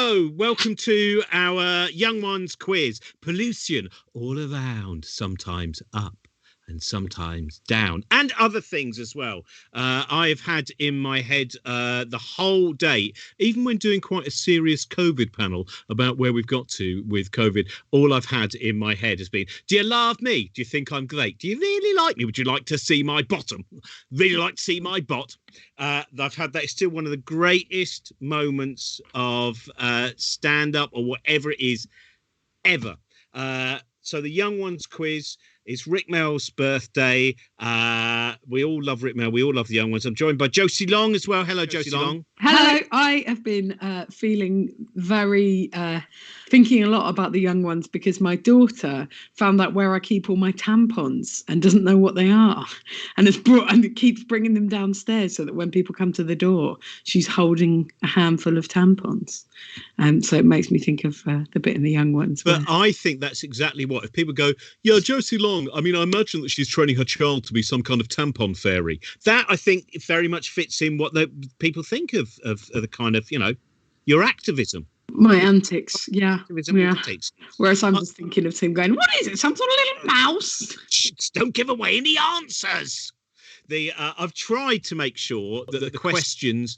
Hello, welcome to our Young Ones quiz. Pollution all around, sometimes up and sometimes down, and other things as well. I've had in my head the whole day, even when doing quite a serious COVID panel about where we've got to with COVID, all I've had in my head has been, do you love me? Do you think I'm great? Do you really like me? Would you like to see my bottom? Really like to see my bot? I've had that. It's still one of the greatest moments of stand-up or whatever it is ever. So the Young Ones quiz. It's Rick Mel's birthday. We all love Rick Mel. We all love the Young Ones. I'm joined by Josie Long as well. Hello, Josie Long. Hello. I have been feeling very thinking a lot about the Young Ones because my daughter found out where I keep all my tampons and doesn't know what they are, and it keeps bringing them downstairs so that when people come to the door, she's holding a handful of tampons. So it makes me think of the bit in the Young Ones. But I think that's exactly what. If people go, yeah, Josie Long, I mean, I imagine that she's training her child to be some kind of tampon fairy. That, I think, very much fits in what people think of the kind of, your activism. My antics, yeah. Antics. Whereas I'm just thinking of Tim going, what is it, some sort of little mouse? Shh, don't give away any answers. I've tried to make sure that the questions,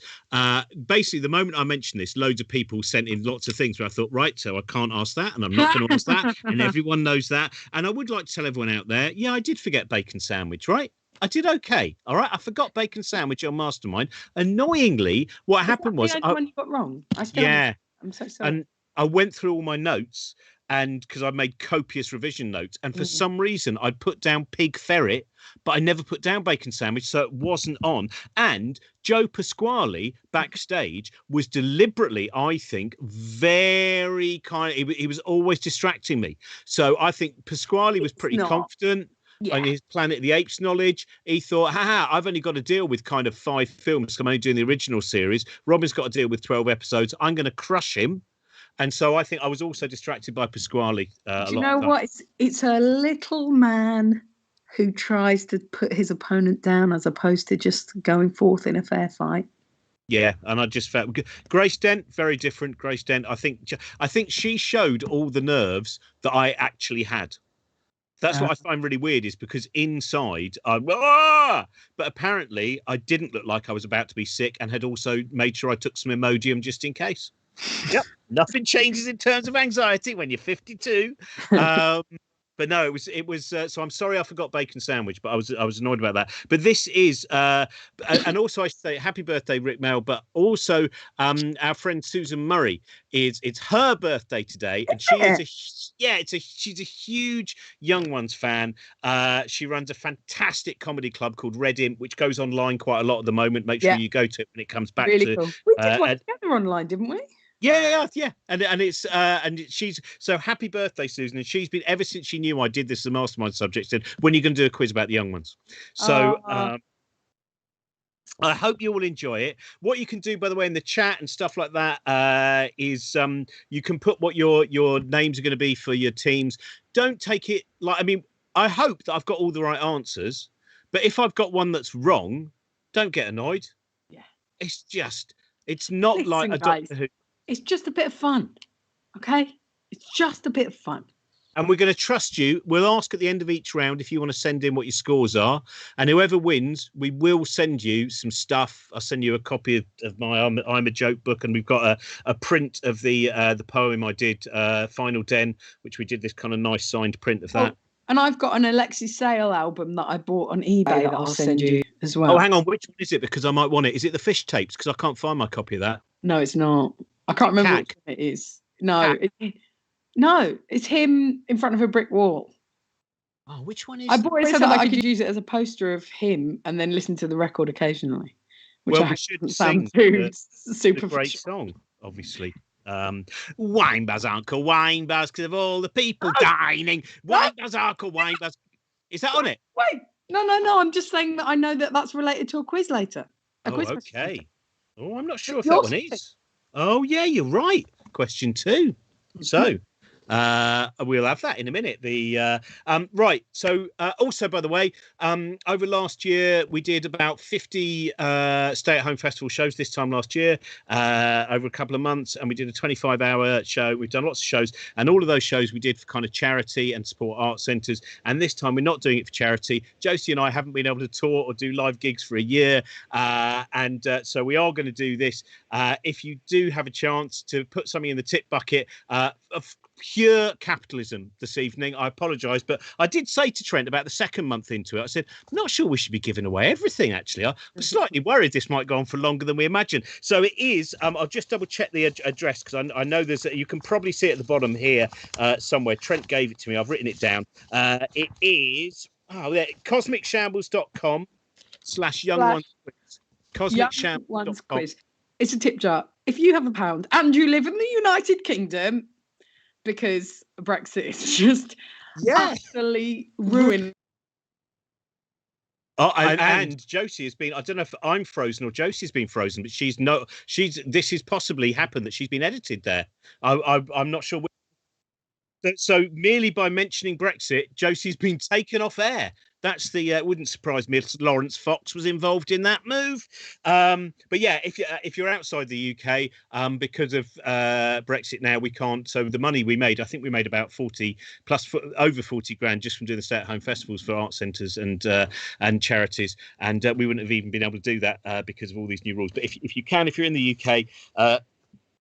basically the moment I mentioned this, loads of people sent in lots of things where I thought, right, so I can't ask that and I'm not going to ask that, and everyone knows that. And I would like to tell everyone out there, yeah, I did forget bacon sandwich, right? I did okay. All right. I forgot bacon sandwich on Mastermind. Annoyingly, what happened was... the only one you got wrong? I'm so sorry. And I went through all my notes, and because I made copious revision notes, and for some reason I'd put down pig ferret, but I never put down bacon sandwich, so it wasn't on. And Joe Pasquale backstage was deliberately, I think, very kind. He was always distracting me. So I think Pasquale was pretty confident. Yeah. On his Planet of the Apes knowledge, he thought, I've only got to deal with kind of 5 films. I'm only doing the original series. Robin's got to deal with 12 episodes. I'm going to crush him. And so I think I was also distracted by Pasquale. Do you know what? It's a little man who tries to put his opponent down as opposed to just going forth in a fair fight. Yeah, and I just felt Grace Dent, very different. Grace Dent, I think she showed all the nerves that I actually had. That's what I find really weird, is because inside, but apparently I didn't look like I was about to be sick, and had also made sure I took some Imodium just in case. Yep, nothing changes in terms of anxiety when you're 52. But no, it was. So I'm sorry I forgot bacon sandwich, but I was annoyed about that. But this is, and also I should say happy birthday, Rick Mel. But also our friend Susan Murray it's her birthday today, and she's a huge Young Ones fan. She runs a fantastic comedy club called Red Imp, which goes online quite a lot at the moment. Make sure you go to it when it comes back. Really cool. We did one together online, didn't we? Yeah. And she's so happy birthday, Susan. And she's been, ever since she knew I did this as a Mastermind subject, said, when are you going to do a quiz about the Young Ones? So I hope you all enjoy it. What you can do, by the way, in the chat and stuff like that, is you can put what your names are going to be for your teams. Don't take it like, I mean, I hope that I've got all the right answers, but if I've got one that's wrong, don't get annoyed. Yeah. It's not like a Doctor Who. It's just a bit of fun, okay? It's just a bit of fun. And we're going to trust you. We'll ask at the end of each round if you want to send in what your scores are. And whoever wins, we will send you some stuff. I'll send you a copy of my I'm a Joke book. And we've got a print of the poem I did, Final Den, which we did this kind of nice signed print of that. And I've got an Alexis Sale album that I bought on eBay that I'll send you as well. Oh, hang on. Which one is it? Because I might want it. Is it the Fish Tapes? Because I can't find my copy of that. No, it's not. I can't remember which one it is. No, it's him in front of a brick wall. Oh, which one is I bought it so that I could use it as a poster of him and then listen to the record occasionally. Which we should sing super great song, obviously. Wine bars, Uncle Wine bars, because of all the people dining. Wine bars, Uncle Wine bars. Is that on it? Wait, no. I'm just saying that I know that that's related to a quiz later. Okay. Oh, I'm not sure if that one is. Oh, yeah, you're right. Question 2. So, We'll have that in a minute. Right. So also, by the way, over last year we did about 50 stay-at-home festival shows this time last year, over a couple of months, and we did a 25-hour show. We've done lots of shows, and all of those shows we did for kind of charity and support art centres. And this time we're not doing it for charity. Josie and I haven't been able to tour or do live gigs for a year, so we are going to do this. If you do have a chance to put something in the tip bucket of pure capitalism this evening, I apologise, but I did say to Trent about the second month into it, I said, I'm not sure we should be giving away everything, actually. I'm slightly worried this might go on for longer than we imagine. So it is, I'll just double check the address, because I know you can probably see it at the bottom here somewhere. Trent gave it to me. I've written it down. It is, cosmicshambles.com/young-ones-quiz. Cosmicshambles.com. Quiz. It's a tip jar. If you have £1 and you live in the United Kingdom, because Brexit is just utterly ruined. Oh, and Josie has been, I don't know if I'm frozen or Josie's been frozen, but this has possibly happened that she's been edited there. I'm not sure. So merely by mentioning Brexit, Josie's been taken off air. That's it wouldn't surprise me if Lawrence Fox was involved in that move. But yeah, if you're outside the UK, because of Brexit now, we can't. So the money we made, I think we made about 40 plus over 40 grand just from doing the stay-at-home festivals for art centres and charities, and we wouldn't have even been able to do that because of all these new rules. But if you can, if you're in the UK,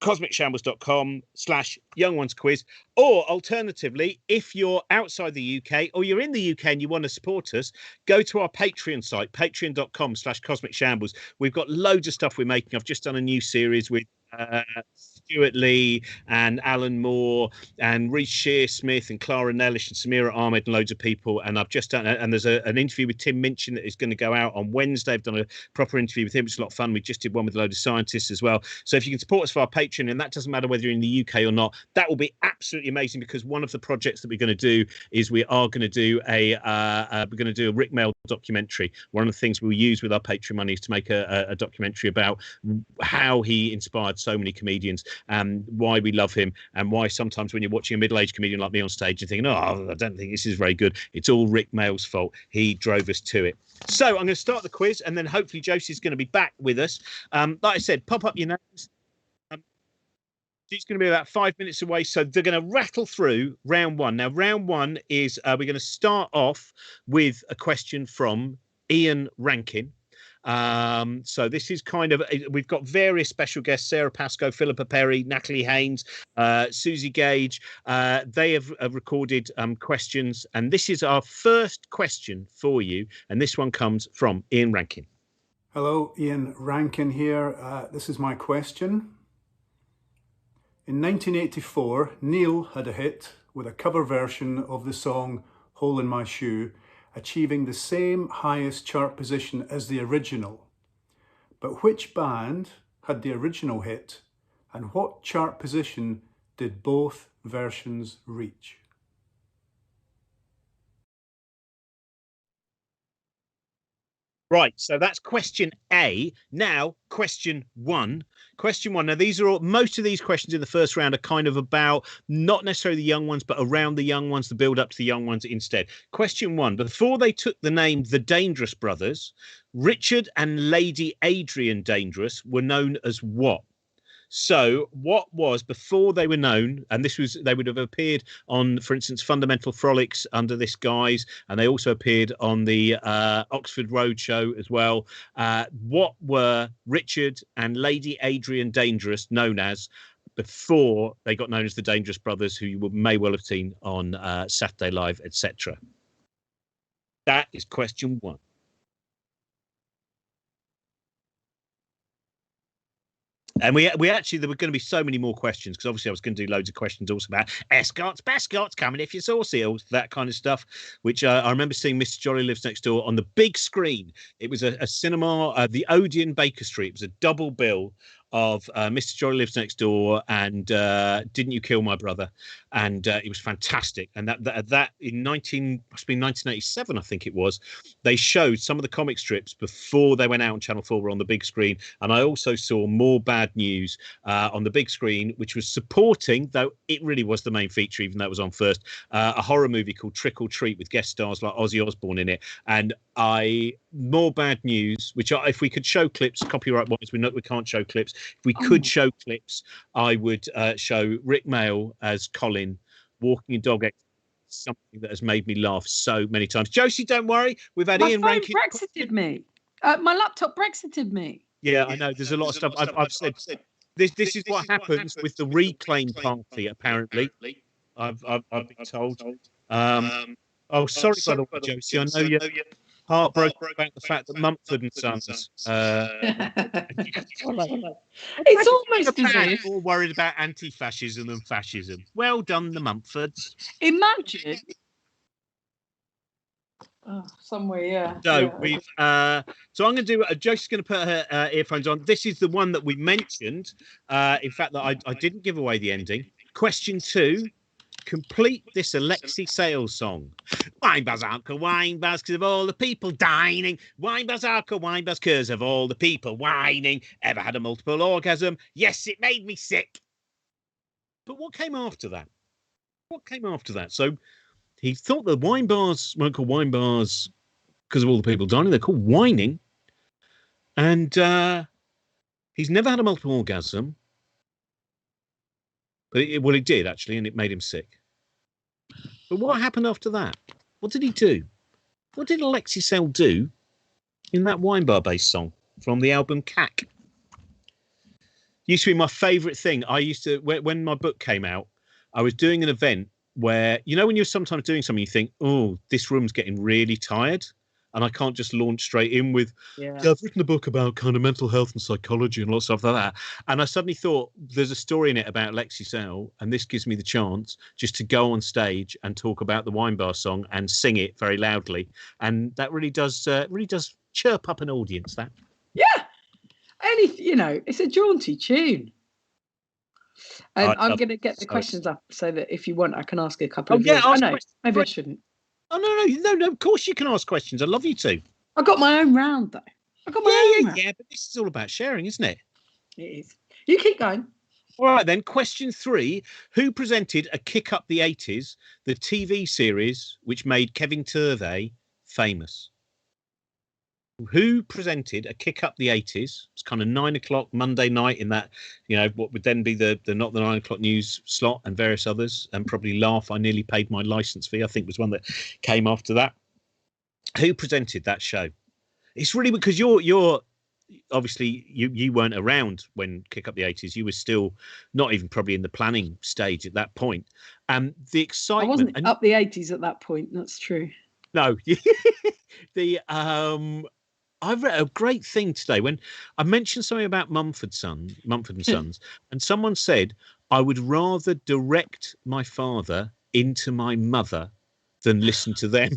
cosmicshambles.com/young-ones-quiz, or alternatively, if you're outside the UK or you're in the UK and you want to support us, go to our Patreon site, patreon.com/cosmicshambles. We've got loads of stuff we're making. I've just done a new series with Stuart Lee and Alan Moore and Reece Shearsmith and Clara Nellish and Samira Ahmed and loads of people. And I've just done, and there's an interview with Tim Minchin that is going to go out on Wednesday. I've done a proper interview with him. It's a lot of fun. We just did one with a load of scientists as well. So if you can support us for our Patreon, and that doesn't matter whether you're in the UK or not, that will be absolutely amazing, because one of the projects that we're going to do is we are going to do a Rick Mail documentary. One of the things we'll use with our Patreon money is to make a documentary about how he inspired so many comedians, and why we love him, and why sometimes when you're watching a middle-aged comedian like me on stage, you're thinking, oh, I don't think this is very good. It's all Rick Mail's fault. He drove us to it. So I'm going to start the quiz, and then hopefully Josie's going to be back with us. Like I said, pop up your names. She's going to be about 5 minutes away, so they're going to rattle through round one. Now, round one is we're going to start off with a question from Ian Rankin. So this is kind of, we've got various special guests: Sarah Pascoe, Philippa Perry, Natalie Haynes, Susie Gage. They have recorded questions, and this is our first question for you, and this one comes from Ian Rankin. Hello, Ian Rankin here. This is my question. In 1984, Neil had a hit with a cover version of the song Hole in My Shoe, achieving the same highest chart position as the original. But which band had the original hit, and what chart position did both versions reach? Right, so that's question A. Now, question one. Now, these are most of these questions in the first round are kind of about not necessarily the young ones, but around the young ones, the build up to the young ones instead. Question one: before they took the name the Dangerous Brothers, Richard and Lady Adrian Dangerous were known as what? So what was before they were known, and they would have appeared on, for instance, Fundamental Frolics under this guise, and they also appeared on the Oxford Roadshow as well. What were Richard and Lady Adrian Dangerous known as before they got known as the Dangerous Brothers, who you may well have seen on Saturday Live, etc.? That is question one. And we actually, there were going to be so many more questions, because obviously I was going to do loads of questions also about escorts, bascots, coming if you're saucy, all that kind of stuff, which I remember seeing Mr. Jolly Lives Next Door on the big screen. It was a cinema, the Odeon Baker Street. It was a double bill of Mr. Jolly Lives Next Door and Didn't You Kill My Brother, and it was fantastic. And that in 1987, I think it was, they showed some of the comic strips before they went out on Channel 4 on the big screen. And I also saw More Bad News on the big screen, which was supporting, though it really was the main feature, even though it was on first, a horror movie called Trick or Treat with guest stars like Ozzy Osbourne in it. And More Bad News, which if we could show clips, copyright wise, we can't show clips. If we could show clips, I would show Rick Mail as Colin walking a dog. Something that has made me laugh so many times. Josie, don't worry, we've had Ian Rankin. Brexited me. My laptop Brexited me. Yeah, I know. There's a lot of stuff. I've said this is what happens with the Reclaim Party. Apparently, I've been told. Oh, sorry, by the way, Josie. I know you're heartbroken about the fact that Mumford and Sons. It's almost as if more worried about anti-fascism than fascism. Well done, the Mumfords. Imagine. Oh, somewhere, yeah. So we've. So I'm going to do. Josie's going to put her earphones on. This is the one that we mentioned. In fact, that I didn't give away the ending. Question 2. Complete this Alexi Sales song. Wine buzz, uncle, wine buzz, because of all the people dining. Wine buzz, uncle, wine buzz, because of all the people whining. Ever had a multiple orgasm? Yes, it made me sick. But what came after that? So he thought the wine bars weren't called wine bars because of all the people dining. They're called whining. And he's never had a multiple orgasm. But it did, actually, and it made him sick. But what happened after that? What did he do? What did Alexi Sale do in that wine bar-based song from the album Cack? Used to be my favourite thing. I used to, when my book came out, I was doing an event where, you know, when you're sometimes doing something, you think, oh, this room's getting really tired. And I can't just launch straight in with, I've written a book about kind of mental health and psychology and lots of stuff like that. And I suddenly thought, there's a story in it about Lexi Sale, and this gives me the chance just to go on stage and talk about the wine bar song and sing it very loudly. And that really does chirp up an audience, that. Yeah. And, it's a jaunty tune. And I'm going to get the questions up so that if you want, I can ask a couple of yours. I know, maybe I shouldn't. Oh, no, of course you can ask questions. I love you too. I got my own round, though. Yeah, but this is all about sharing, isn't it? It is. You keep going. All right, then. Question 3. Who presented A Kick Up the 80s, the TV series which made Kevin Turvey famous? Who presented A Kick Up the 80s? It's kind of 9 o'clock Monday night in that, what would then be the not the 9 o'clock news slot and various others, and probably Laugh. I nearly paid my license fee, I think was one that came after that. Who presented that show? It's really because you're obviously you weren't around when Kick Up the 80s. You were still not even probably in the planning stage at that point. And the excitement. I wasn't up the 80s at that point. That's true. No. I've read a great thing today when I mentioned something about Mumford and Sons, and someone said, I would rather direct my father into my mother than listen to them.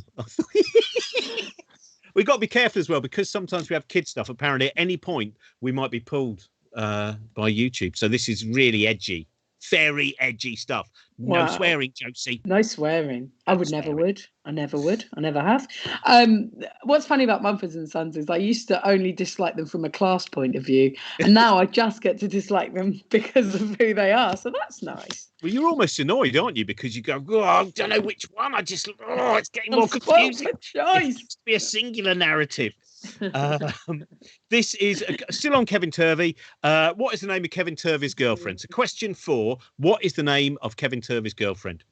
We've got to be careful as well, because sometimes we have kid stuff. Apparently, at any point, we might be pulled by YouTube. So this is really edgy, very edgy stuff. No swearing, Josie. No swearing. I never would. I never have. What's funny about Mumford and Sons is I used to only dislike them from a class point of view, and now I just get to dislike them because of who they are. So that's nice. Well, you're almost annoyed, aren't you? Because you go, I don't know which one. It's getting more confusing. It used to be a singular narrative. This is still on Kevin Turvey. What is the name of Kevin Turvey's girlfriend? So question 4, what is the name of Kevin Turvey's girlfriend?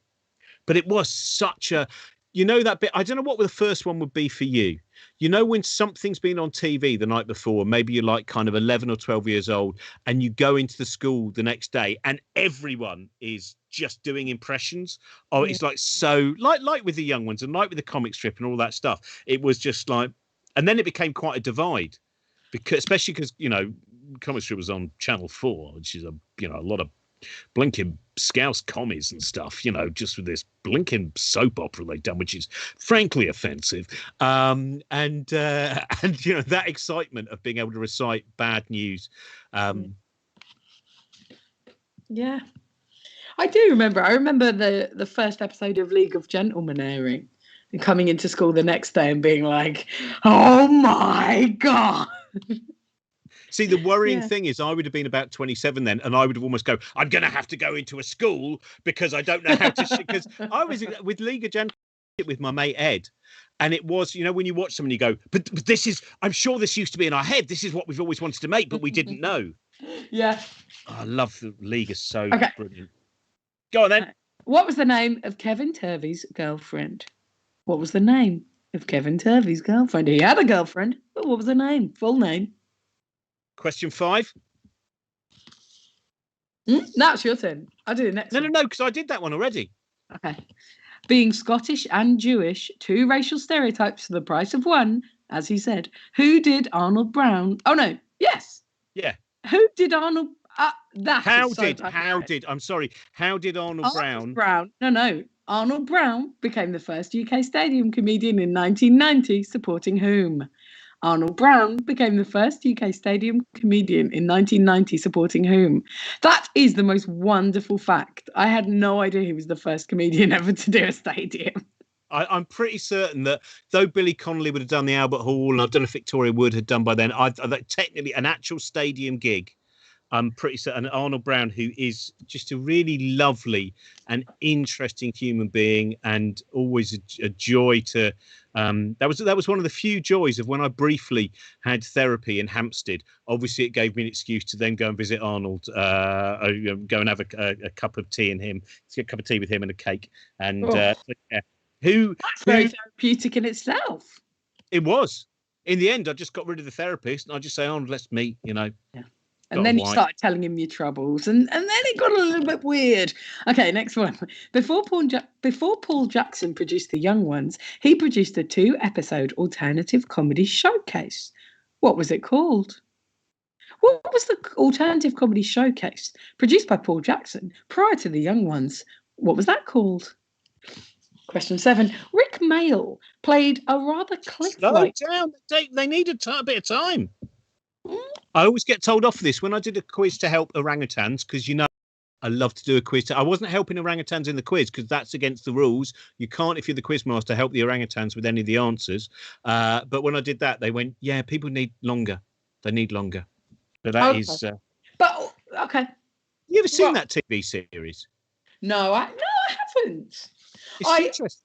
But it was such a, that bit, I don't know what the first one would be for you. When something's been on TV the night before, maybe you're like kind of 11 or 12 years old, and you go into the school the next day and everyone is just doing impressions. It's like, so like with the young ones and like with the comic strip and all that stuff. It was just like, and then it became quite a divide, especially because comic strip was on Channel 4, which is a lot of blinking scouse commies and stuff, just with this blinking soap opera they've done, which is frankly offensive. And that excitement of being able to recite bad news. Yeah. I do remember. I remember the first episode of League of Gentlemen airing and coming into school the next day and being like, oh my God. See, the worrying thing is I would have been about 27 then, and I would have almost go, I'm going to have to go into a school because I don't know how to... Because I was with League of Gentlemen with my mate Ed, and it was, when you watch someone, you go, but this is... I'm sure this used to be in our head. This is what we've always wanted to make, but we didn't know. Yeah. Oh, I love the League. Is so brilliant. Go on then. What was the name of Kevin Turvey's girlfriend? What was the name of Kevin Turvey's girlfriend? He had a girlfriend, but what was the name? Full name? Question 5. That's your turn. I'll do the next one. No, because I did that one already. Okay. Being Scottish and Jewish, 2 racial stereotypes for the price of 1, as he said. Who did Arnold Brown? Oh, no. Yes. Yeah. Who did Arnold... How did Arnold Brown... No. Arnold Brown became the first UK stadium comedian in 1990, supporting whom? Arnold Brown became the first UK stadium comedian in 1990, supporting whom? That is the most wonderful fact. I had no idea he was the first comedian ever to do a stadium. I'm pretty certain that though Billy Connolly would have done the Albert Hall, and I don't know if Victoria Wood had done by then, technically an actual stadium gig. I'm pretty certain Arnold Brown, who is just a really lovely and interesting human being, and always a joy to. That was one of the few joys of when I briefly had therapy in Hampstead. Obviously, it gave me an excuse to then go and visit Arnold, go and have a cup of tea a cup of tea with him and a cake. And That's very therapeutic in itself. It was. In the end, I just got rid of the therapist and I just say, Arnold, let's meet. Yeah. And then you started telling him your troubles, and then it got a little bit weird. Okay, next one. Before Paul Jackson produced The Young Ones, he produced a 2-episode alternative comedy showcase. What was it called? What was the alternative comedy showcase produced by Paul Jackson prior to The Young Ones? What was that called? Question 7. Rick Mayall played a rather cliff-like... Slow down. They need a bit of time. I always get told off for this when I did a quiz to help orangutans, because I love to do a quiz. I wasn't helping orangutans in the quiz because that's against the rules. You can't, if you're the quiz master, help the orangutans with any of the answers. But when I did that, they went, yeah, people need longer. They need longer. But that is... okay. You ever seen that TV series? No, I haven't. It's interesting.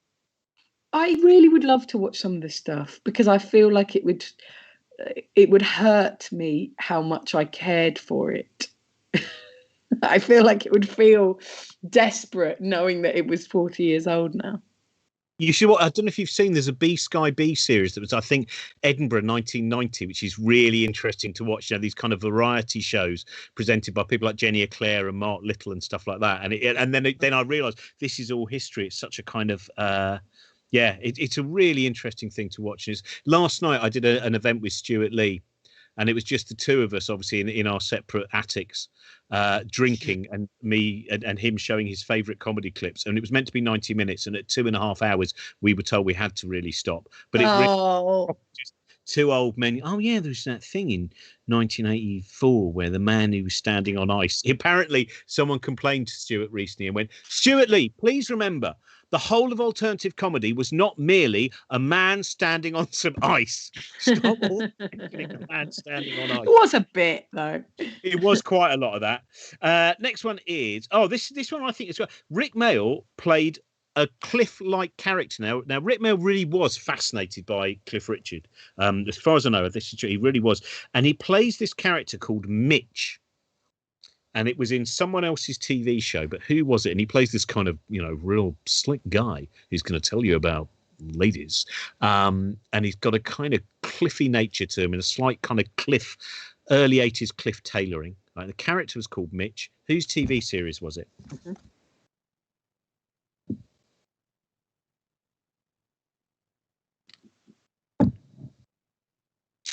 I really would love to watch some of this stuff because I feel like it would hurt me how much I cared for it. I feel like it would feel desperate knowing that it was 40 years old now. You should. I don't know if you've seen. There's a B Sky B series that was, I think, Edinburgh 1990, which is really interesting to watch. These kind of variety shows presented by people like Jenny Eclair and Mark Little and stuff like that. And then I realised this is all history. It's such a kind of it's a really interesting thing to watch. Last night I did an event with Stuart Lee, and it was just the two of us, obviously in our separate attics, drinking, and me and him showing his favourite comedy clips. And it was meant to be 90 minutes, and at 2.5 hours we were told we had to really stop. But it really, just two old men. Oh yeah, there was that thing in 1984 where the man who was standing on ice. Apparently, someone complained to Stuart recently and went, "Stuart Lee, please remember, the whole of alternative comedy was not merely a man standing on some ice." Stop all mentioning a man standing on ice. It was a bit, though. It was quite a lot of that. Next one is, this one I think is Rick Mayall played a Cliff-like character. Now Rick Mayall really was fascinated by Cliff Richard. As far as I know, this is true. He really was, and he plays this character called Mitch. And it was in someone else's TV show, but who was it? And he plays this kind of, real slick guy who's going to tell you about ladies. And he's got a kind of cliffy nature to him, and a slight kind of early 80s Cliff tailoring. Right? The character was called Mitch. Whose TV series was it? Mm-hmm.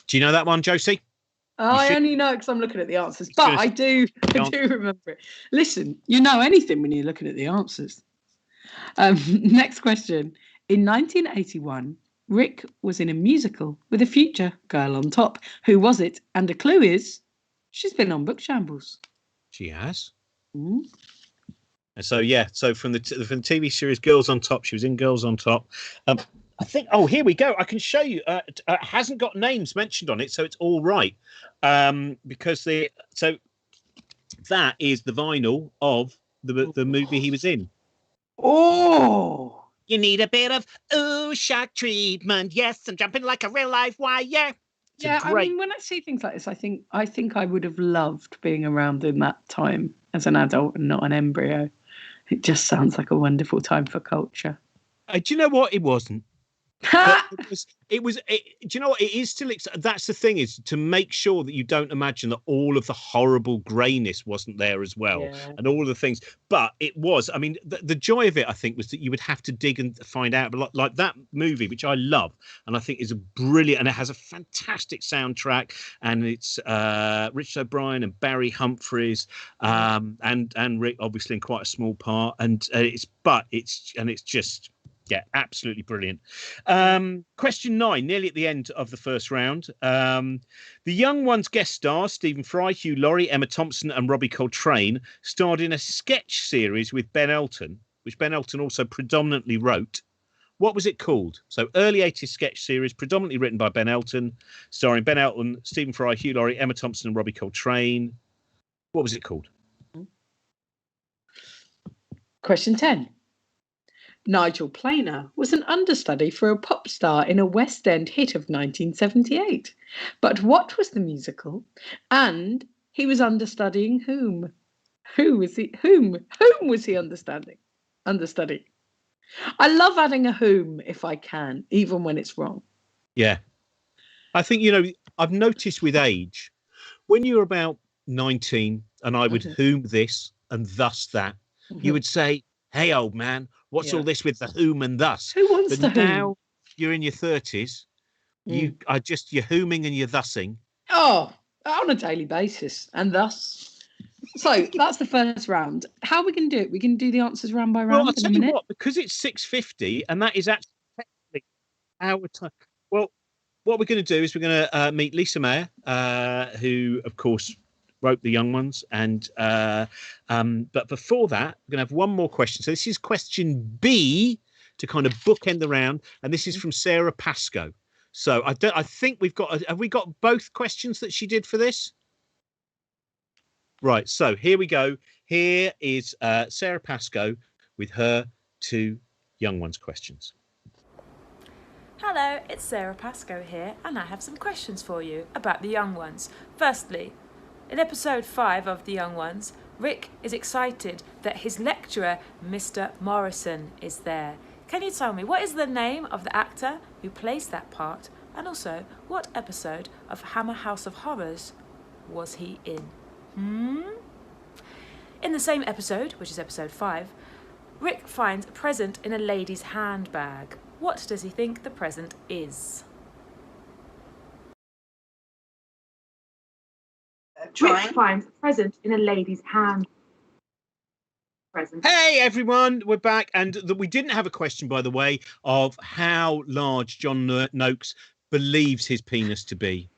Do you know that one, Josie? I only know because I'm looking at the answers, but I do remember it. Listen, you know anything when you're looking at the answers. Next question. In 1981, Rick was in a musical with a future girl on top. Who was it? And the clue is, she's been on Book Shambles. She has? Mm. And so, so from the TV series Girls on Top, she was in Girls on Top. I think, here we go. I can show you. It hasn't got names mentioned on it, so it's all right. Because that is the vinyl of the movie he was in. Oh, you need a bit of shock treatment. Yes, I'm jumping like a real life wire. Yeah, I mean, when I see things like this, I think I would have loved being around in that time as an adult and not an embryo. It just sounds like a wonderful time for culture. Do you know what? It wasn't. But it was. Do you know what? It is still. That's the thing, is to make sure that you don't imagine that all of the horrible greyness wasn't there as well, and all of the things. But it was. I mean, the joy of it, I think, was that you would have to dig and find out. But like that movie, which I love, and I think is a brilliant, and it has a fantastic soundtrack, and it's Richard O'Brien and Barry Humphries, and Rick, obviously, in quite a small part, and it's just. Yeah, absolutely brilliant. Question 9, nearly at the end of the first round. The Young Ones guest stars, Stephen Fry, Hugh Laurie, Emma Thompson and Robbie Coltrane, starred in a sketch series with Ben Elton, which Ben Elton also predominantly wrote. What was it called? So early 80s sketch series, predominantly written by Ben Elton, starring Ben Elton, Stephen Fry, Hugh Laurie, Emma Thompson and Robbie Coltrane. What was it called? Question 10. Nigel Planer was an understudy for a pop star in a West End hit of 1978. But what was the musical? And he was understudying whom? Whom was he understudying? I love adding a whom if I can, even when it's wrong. Yeah. I think, I've noticed with age, when you're about 19 and I would whom this and thus that, you would say, hey, old man, what's all this with the whom and thus? Who wants but the now whom? You're in your 30s, you're whoming and you're thusing. Oh, on a daily basis, and thus. So that's the first round. How are we going to do it? We can do the answers round by round. Well, I'll tell you what, because it's 6:50 and that is actually technically our time. Well, what we're going to do is we're going to meet Lisa Mayer, who, of course, wrote The Young Ones, and but before that, we're going to have one more question. So this is question B to kind of bookend the round, and this is from Sarah Pascoe. So I think we've got. Have we got both questions that she did for this? Right. So here we go. Here is Sarah Pascoe with her 2 Young Ones questions. Hello, it's Sarah Pascoe here, and I have some questions for you about The Young Ones. Firstly, in episode 5 of The Young Ones, Rick is excited that his lecturer, Mr. Morrison, is there. Can you tell me what is the name of the actor who plays that part, and also what episode of Hammer House of Horrors was he in? In the same episode, which is episode 5, Rick finds a present in a lady's handbag. What does he think the present is? Rick finds a present in a lady's hand. Hey everyone, we're back, and we didn't have a question, by the way, of how large John Noakes believes his penis to be,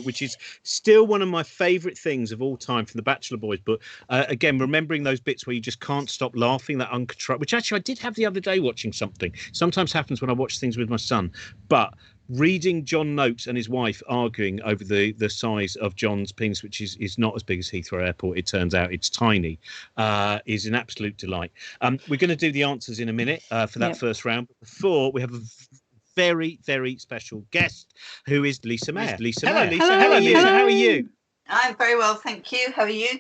which is still one of my favorite things of all time from the Bachelor Boys. But again, remembering those bits where you just can't stop laughing, that uncontrolled, which actually I did have the other day watching something. Sometimes happens when I watch things with my son, but reading John Noakes and his wife arguing over the size of John's penis, which is not as big as Heathrow Airport, it turns out it's tiny, is an absolute delight. We're going to do the answers in a minute for that first round. But before, we have a very, very special guest who is Lisa Mayer. Hello, Lisa. Hello. How are you? Hello. How are you? I'm very well, thank you. How are you?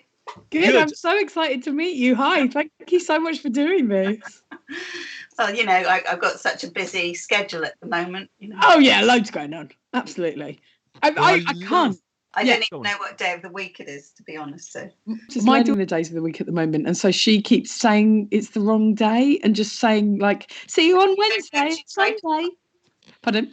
Good. I'm so excited to meet you. Hi, thank you so much for doing this. Well, I've got such a busy schedule at the moment. Oh yeah, loads going on. Absolutely. I can't. I don't even know what day of the week it is, to be honest. So just learning the days of the week at the moment, and so she keeps saying it's the wrong day and just saying like, "See you on Wednesday, Sunday." Pardon?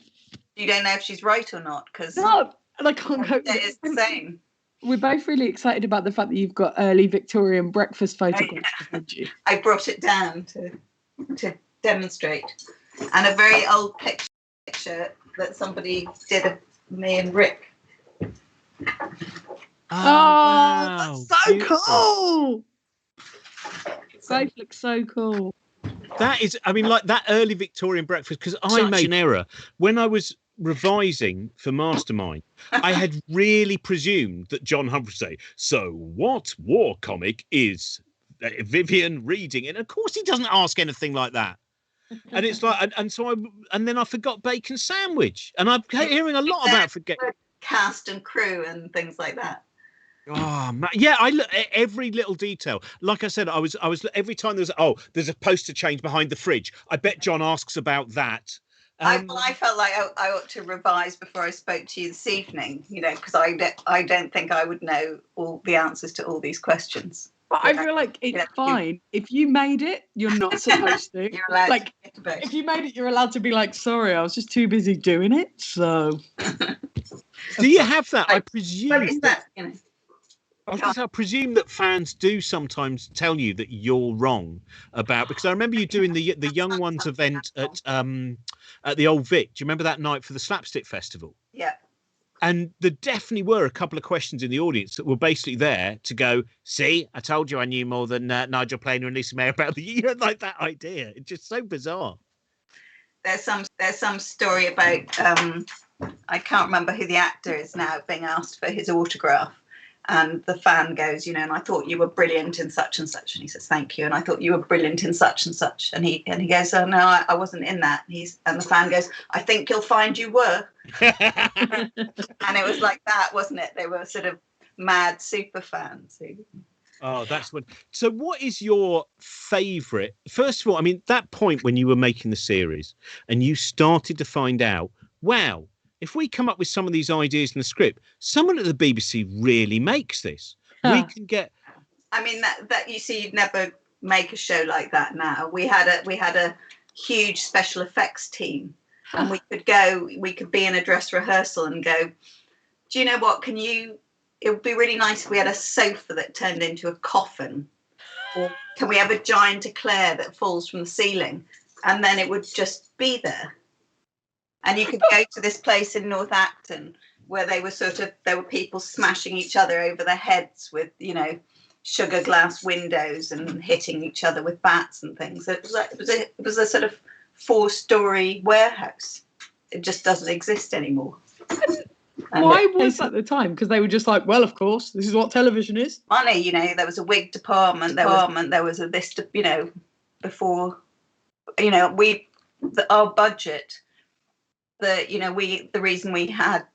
You don't know if she's right or not, because no, and I can't go. It's the same. We're both really excited about the fact that you've got early Victorian breakfast photographs. I brought it down to demonstrate, and a very old picture that somebody did of me and Rick. Wow. That's so cool. awesome. Both look so cool. That is, I mean, like that early Victorian breakfast, because I made an error when I was revising for Mastermind. I had really presumed that John Humphrey would say, "So what war comic is Vivian reading?" And of course he doesn't ask anything like that. And it's like, and then I forgot bacon sandwich, and I'm hearing a lot about cast and crew and things like that. Oh man, yeah, I look at every little detail. Like I said, I was every time there's a poster change behind the fridge. I bet John asks about that. I felt like I ought to revise before I spoke to you this evening, because I don't think I would know all the answers to all these questions. But I feel like it's fine. If you made it, you're not supposed to. You're allowed like, to if you made it, you're allowed to be like, sorry, I was just too busy doing it. So, do you have that? I presume. What is that? I presume that fans do sometimes tell you that you're wrong about, because I remember you doing the Young Ones event at the Old Vic. Do you remember that night for the Slapstick Festival? Yeah. And there definitely were a couple of questions in the audience that were basically there to go, "See, I told you I knew more than Nigel Planer and Lisa May about like that idea." It's just so bizarre. There's some story about I can't remember who the actor is now, being asked for his autograph. And the fan goes, and I thought you were brilliant in such and such. And he says, "Thank you." And I thought you were brilliant in such and such. And he goes, "Oh no, I wasn't in that." And the fan goes, "I think you'll find you were." And it was like that, wasn't it? They were sort of mad super fans. Oh, that's what. So what is your favourite? First of all, I mean, that point when you were making the series and you started to find out, wow, if we come up with some of these ideas in the script, someone at the BBC really makes this. We can get. I mean, that you see, you'd never make a show like that now. We had a huge special effects team, and we could be in a dress rehearsal and go, "Do you know what? It would be really nice if we had a sofa that turned into a coffin, or can we have a giant eclair that falls from the ceiling?" And then it would just be there. And you could go to this place in North Acton where there were people smashing each other over their heads with, sugar glass windows and hitting each other with bats and things. It was a sort of 4-story warehouse. It just doesn't exist anymore. Why was that at the time? Because they were just like, well, of course, this is what television is. Money, there was a wig department. There was a this, before, our budget. The reason we had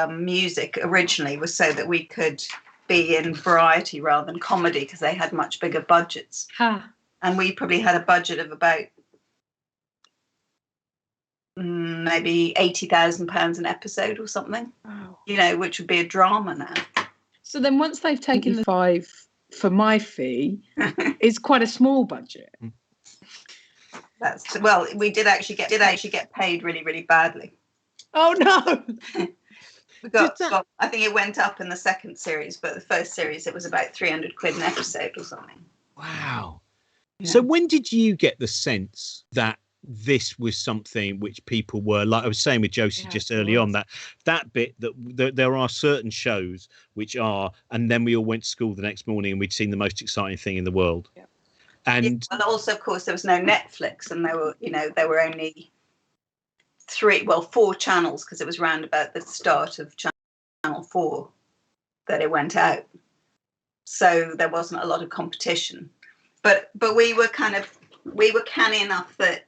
music originally was so that we could be in variety rather than comedy, because they had much bigger budgets. And we probably had a budget of about maybe £80,000 an episode or something. Wow. Which would be a drama now. So then once they've taken the 5 for my fee, it's quite a small budget. We did actually get paid really, really badly. Oh no. I think it went up in the second series, but the first series it was about 300 quid an episode or something. Wow. Yeah. So when did you get the sense that this was something which people were, like I was saying with Josie just early on, that bit that there are certain shows which are, and then we all went to school the next morning and we'd seen the most exciting thing in the world. Yeah. And also, of course, there was no Netflix, and there were only 4 channels, because it was round about the start of Channel 4 that it went out. So there wasn't a lot of competition. But we were canny enough that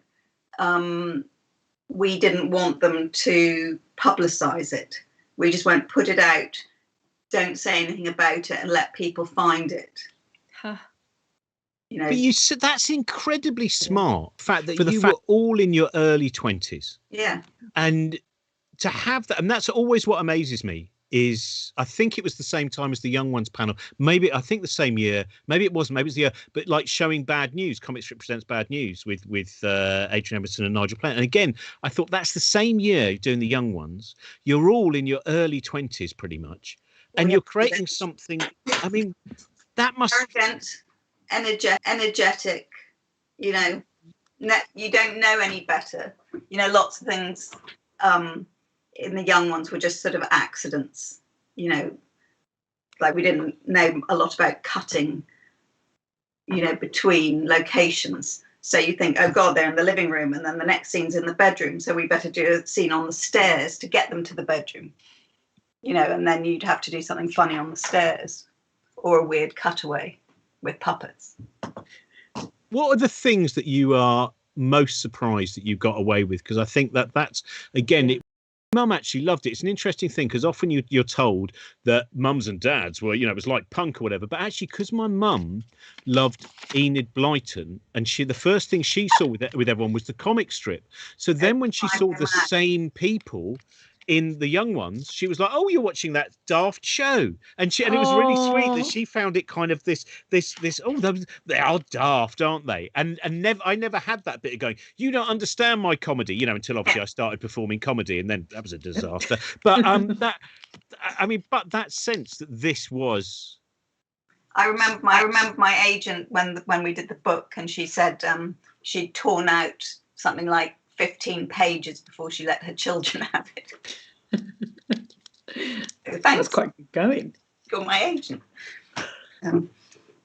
we didn't want them to publicise it. We just went, put it out, don't say anything about it, and let people find it. But you said that's incredibly smart. The fact that you were all in your early 20s. Yeah. And to have that, and that's always what amazes me, is I think it was the same time as the Young Ones panel. Maybe, I think the same year. Maybe it wasn't. Maybe it was the year. But like showing Bad News, Comic Strip Presents Bad News with Adrian Emerson and Nigel Planer. And again, I thought that's the same year doing the Young Ones. You're all in your early 20s pretty much. And you're creating something. I mean, that must... energetic, you don't know any better. Lots of things in the Young Ones were just sort of accidents, like we didn't know a lot about cutting, between locations. So you think, oh God, they're in the living room, and then the next scene's in the bedroom. So we better do a scene on the stairs to get them to the bedroom, and then you'd have to do something funny on the stairs or a weird cutaway with puppets. What are the things that you are most surprised that you got away with? Because I think that's, again, Mum actually loved it. It's an interesting thing because often you're told that mums and dads were, it was like punk or whatever. But actually, because my mum loved Enid Blyton, and the first thing she saw with everyone was the comic strip. So then when she saw the same people in the young ones, she was like, "Oh, you're watching that daft show," and it was really sweet that she found it kind of this. Oh, they are daft, aren't they? And I never had that bit of going, you don't understand my comedy, until obviously I started performing comedy, and then that was a disaster. But but that sense that this was. I remember my agent when we did the book, and she said she'd torn out something like 15 pages before she let her children have it. Thanks. That's quite good going. You're my agent.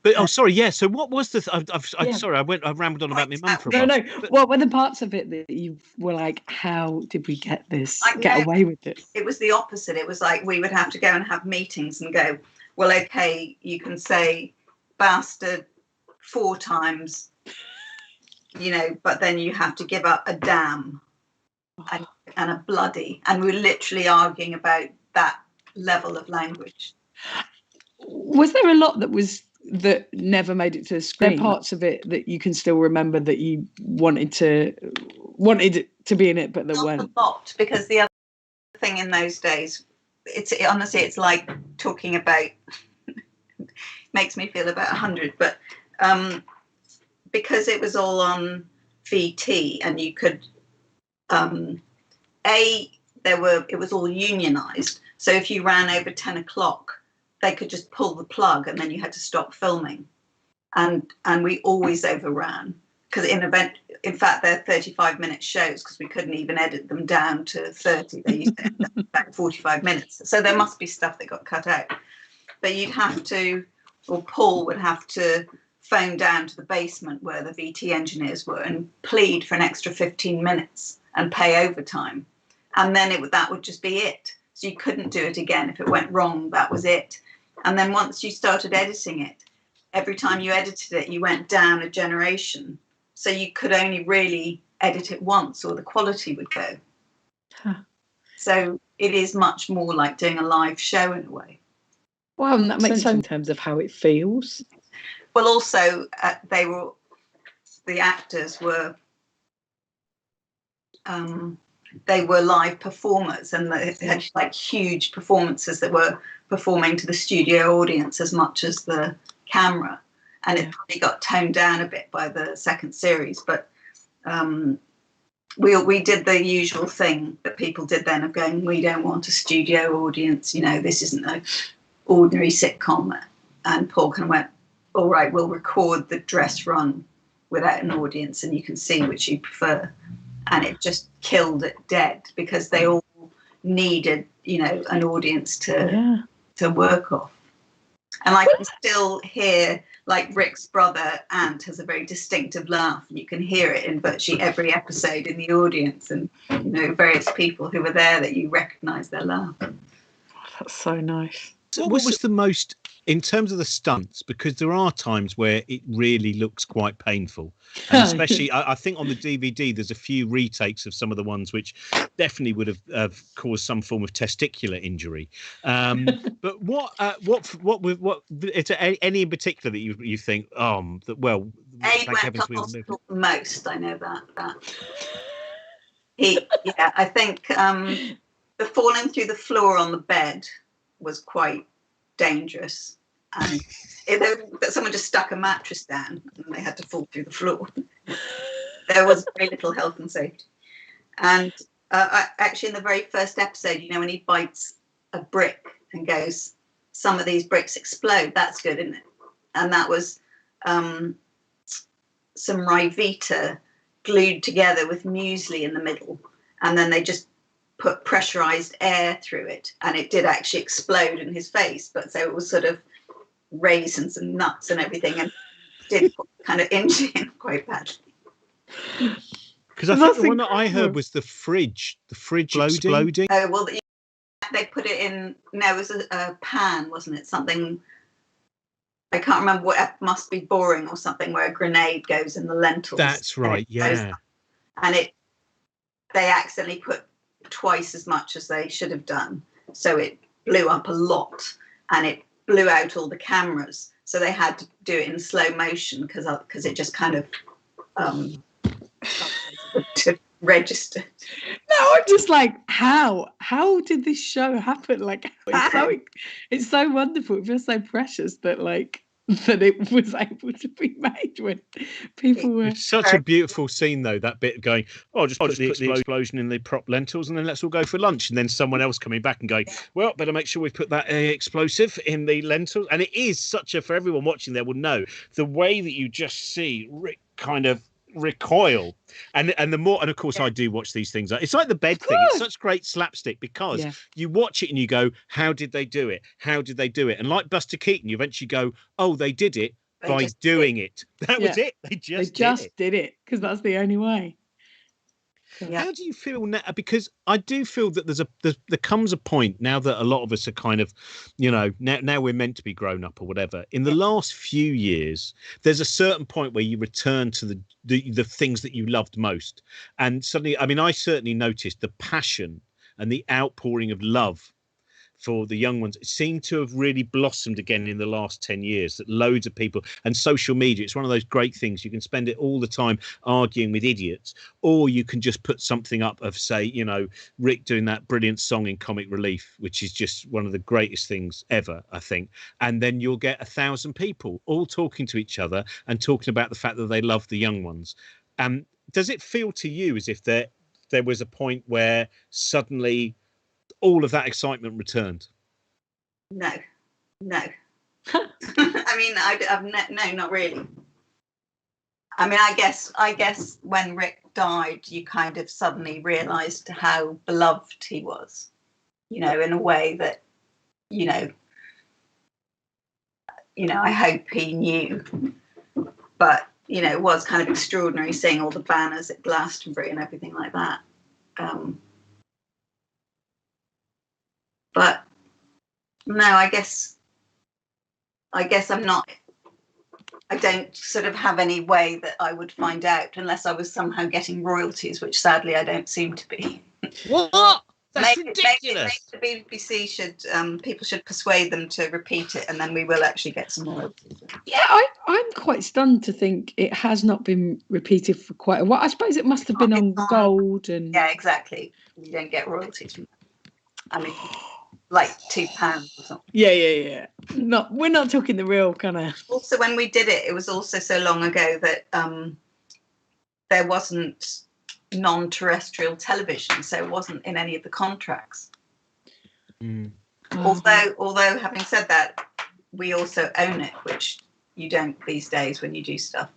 But sorry, yeah. So what was the? I'm sorry, I rambled on about my mum for a while. No. What were the parts of it that you were like, how did we get away with this? It was the opposite. It was like we would have to go and have meetings and go, well, okay, you can say bastard 4 times. But then you have to give up a damn and a bloody. And we were literally arguing about that level of language. Was there a lot that never made it to the screen? There are parts of it that you can still remember that you wanted to be in it, but there weren't? Not a lot, because the other thing in those days, honestly, it's like talking about, makes me feel about 100, but because it was all on VT, and you could it was all unionized, so if you ran over 10 o'clock they could just pull the plug and then you had to stop filming, and we always overran, because in fact they're 35-minute shows, because we couldn't even edit them down to 30. They used to end up about 45 minutes, so there must be stuff that got cut out. But you'd have to, or Paul would have to, phone down to the basement where the VT engineers were and plead for an extra 15 minutes and pay overtime. And then that would just be it. So you couldn't do it again. If it went wrong, that was it. And then once you started editing it, every time you edited it, you went down a generation. So you could only really edit it once or the quality would go. Huh. So it is much more like doing a live show in a way. Wow, and that makes sense in terms of how it feels. Well, also, the actors were, they were live performers, and they had like huge performances that were performing to the studio audience as much as the camera. And it probably got toned down a bit by the second series, but we did the usual thing that people did then of going, we don't want a studio audience, this isn't an ordinary sitcom. And Paul kind of went, all right, we'll record the dress run without an audience and you can see which you prefer. And it just killed it dead, because they all needed, an audience to work off. And I can still hear, like, Rick's brother, Ant, has a very distinctive laugh, and you can hear it in virtually every episode in the audience, and, various people who were there that you recognise their laugh. Oh, that's so nice. So what was the most, in terms of the stunts, because there are times where it really looks quite painful, and especially I think on the DVD there's a few retakes of some of the ones which definitely would have caused some form of testicular injury. But what is there any in particular that you think went to hospital the most? I know that. I think the falling through the floor on the bed was quite dangerous, and someone just stuck a mattress down and they had to fall through the floor. There was very little health and safety. And actually in the very first episode, when he bites a brick and goes, some of these bricks explode, that's good, isn't it? And that was some Ryvita glued together with muesli in the middle, and then they just put pressurized air through it, and it did actually explode in his face. But so it was sort of raisins and nuts and everything, and did kind of inch in quite badly. Because I think the one that I heard was the fridge exploding. Oh, well, they put it in, no, it was a pan, wasn't it? Something, I can't remember what, it must be boring or something, where a grenade goes in the lentils. That's right, yeah. And they accidentally put twice as much as they should have done. So it blew up a lot and it blew out all the cameras. So they had to do it in slow motion because it just kind of registered. No, I'm just like, how did this show happen? Like, it's so wonderful. It feels so precious that it was able to be made when people were. It's such a beautiful scene, though, that bit going, just put the explosion in the prop lentils and then let's all go for lunch. And then someone else coming back and going, well, better make sure we put that explosive in the lentils. And it is such a, for everyone watching there will know, the way that you just see Rick kind of recoil and of course I do watch these things. It's like the bed thing. It's such great slapstick because you watch it and you go, how did they do it? And like Buster Keaton, you eventually go, oh, they did it by doing it. That was it. They just did it because that's the only way. How do you feel now? Because I do feel that there comes a point now that a lot of us are kind of, now we're meant to be grown up or whatever. In the last few years, there's a certain point where you return to the things that you loved most. And suddenly, I mean, I certainly noticed the passion and the outpouring of love for the young ones. It seemed to have really blossomed again in the last 10 years, that loads of people, and social media, it's one of those great things. You can spend it all the time arguing with idiots, or you can just put something up of, say, Rick doing that brilliant song in Comic Relief, which is just one of the greatest things ever, I think. And then you'll get 1,000 people all talking to each other and talking about the fact that they love the young ones. Does it feel to you as if there was a point where suddenly all of that excitement returned? No. I mean, no, not really. I mean, I guess when Rick died, you kind of suddenly realised how beloved he was, in a way that, I hope he knew. But, it was kind of extraordinary seeing all the banners at Glastonbury and everything like that. But no, I guess I'm not. I don't sort of have any way that I would find out unless I was somehow getting royalties, which sadly I don't seem to be. What? That's ridiculous. Maybe the BBC should, people should persuade them to repeat it, and then we will actually get some royalties. Yeah, I'm quite stunned to think it has not been repeated for quite a while. I suppose it must have been on gold and. Yeah, exactly. You don't get royalties from that. I mean, like £2 or something. Yeah. We're not talking the real kind of. Also, when we did it, it was also so long ago that there wasn't non-terrestrial television, so it wasn't in any of the contracts. Although having said that, we also own it, which you don't these days when you do stuff.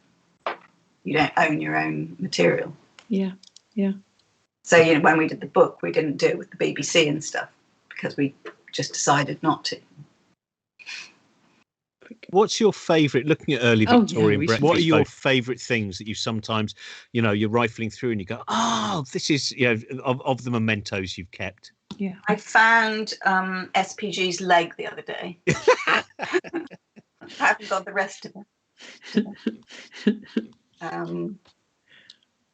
You don't own your own material. Yeah. So when we did the book, we didn't do it with the BBC and stuff because we just decided not to. What's your favourite, looking at early Victorian breakfast, what are your favourite things that you sometimes, you're rifling through and you go, this is, of the mementos you've kept? Yeah. I found SPG's leg the other day. I haven't got the rest of it.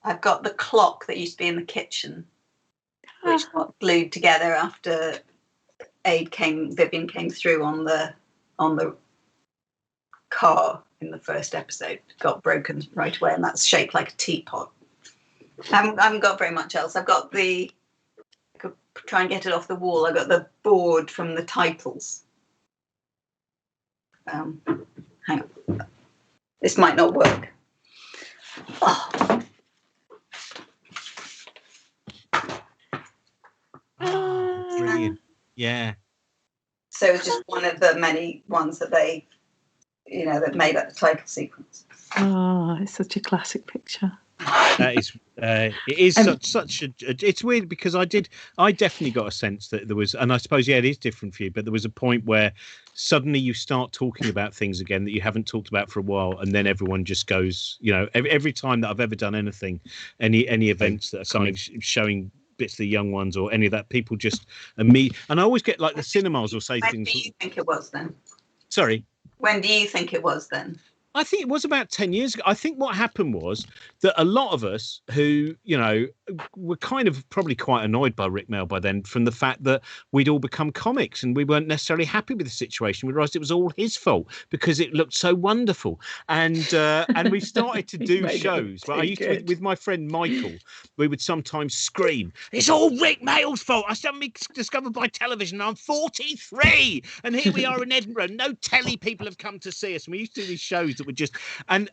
I've got the clock that used to be in the kitchen, which got glued together after Vivian came through on the car in the first episode. It got broken right away, and that's shaped like a teapot. I haven't got very much else. I've got I could try and get it off the wall. I got the board from the titles. Hang on. This might not work. Brilliant. Yeah. So it's just one of the many ones that they, that made up the title sequence. Oh, it's such a classic picture. That is, it is such a. It's weird because I definitely got a sense that there was, and I suppose it is different for you, but there was a point where suddenly you start talking about things again that you haven't talked about for a while, and then everyone just goes, every time that I've ever done anything, any events that are something showing bits of the young ones or any of that, people just and I always get like the cinemas will say things. When do you think it was then? Sorry. When do you think it was then? I think it was about 10 years ago. I think what happened was that a lot of us who, were kind of probably quite annoyed by Rick Mail by then from the fact that we'd all become comics and we weren't necessarily happy with the situation. We realised it was all his fault because it looked so wonderful. And we started to do shows. Right? I used to, with my friend Michael, we would sometimes scream, "It's all Rick Mail's fault. I suddenly discovered by television I'm 43 and here we are in Edinburgh. No telly people have come to see us." And we used to do these shows that would just and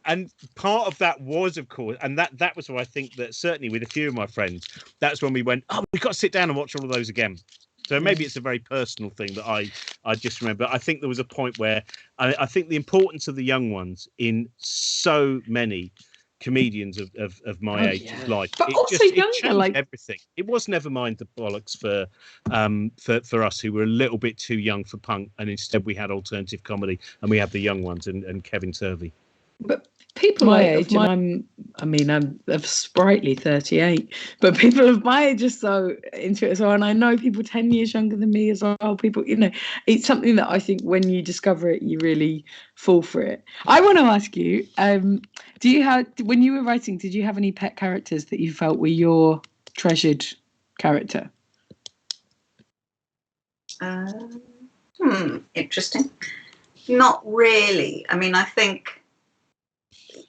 part of that was, of course, and that was why I think that certainly with a few of my friends, that's when we went, oh, we've got to sit down and watch all of those again. So maybe it's a very personal thing that I just remember. I think there was a point where I think the importance of the young ones in so many comedians of my age of life, but also younger, it changed everything. It was never mind the bollocks for us who were a little bit too young for punk, and instead we had alternative comedy, and we had the young ones and Kevin Turvey. But people my age, and I'm a sprightly 38, but people of my age are so into it as well. And I know people 10 years younger than me as well. People, it's something that I think when you discover it, you really fall for it. I want to ask you, when you were writing, did you have any pet characters that you felt were your treasured character? Interesting. Not really. I mean, I think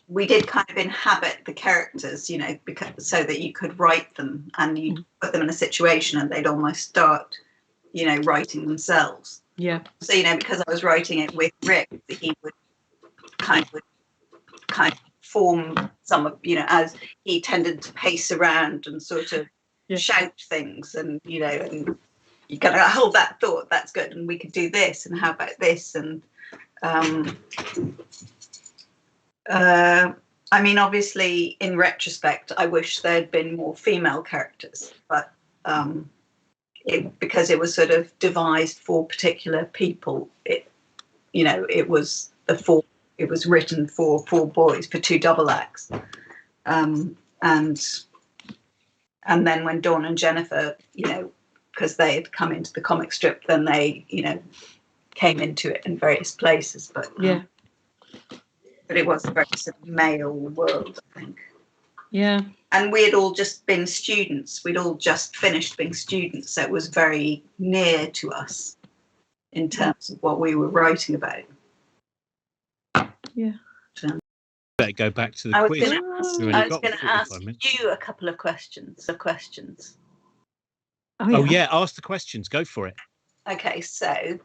we did kind of inhabit the characters, because so that you could write them and you put them in a situation and they'd almost start, writing themselves. Yeah. So, because I was writing it with Rick, he would kind of form some of, as he tended to pace around and sort of shout things and, and you kind of hold that thought, that's good. And we could do this. And how about this? And, I mean, obviously, in retrospect, I wish there'd been more female characters, but because it was sort of devised for particular people, it was written for 4 boys, for 2 double acts, and then when Dawn and Jennifer, because they had come into the comic strip, then they, came into it in various places, but But it was a very sort of male world, I think. Yeah. And we had all just been students. We'd all just finished being students. So it was very near to us in terms of what we were writing about. Yeah. Better go back to the quiz. I was going to ask you a couple of questions. Oh, yeah. Ask the questions. Go for it. Okay, so...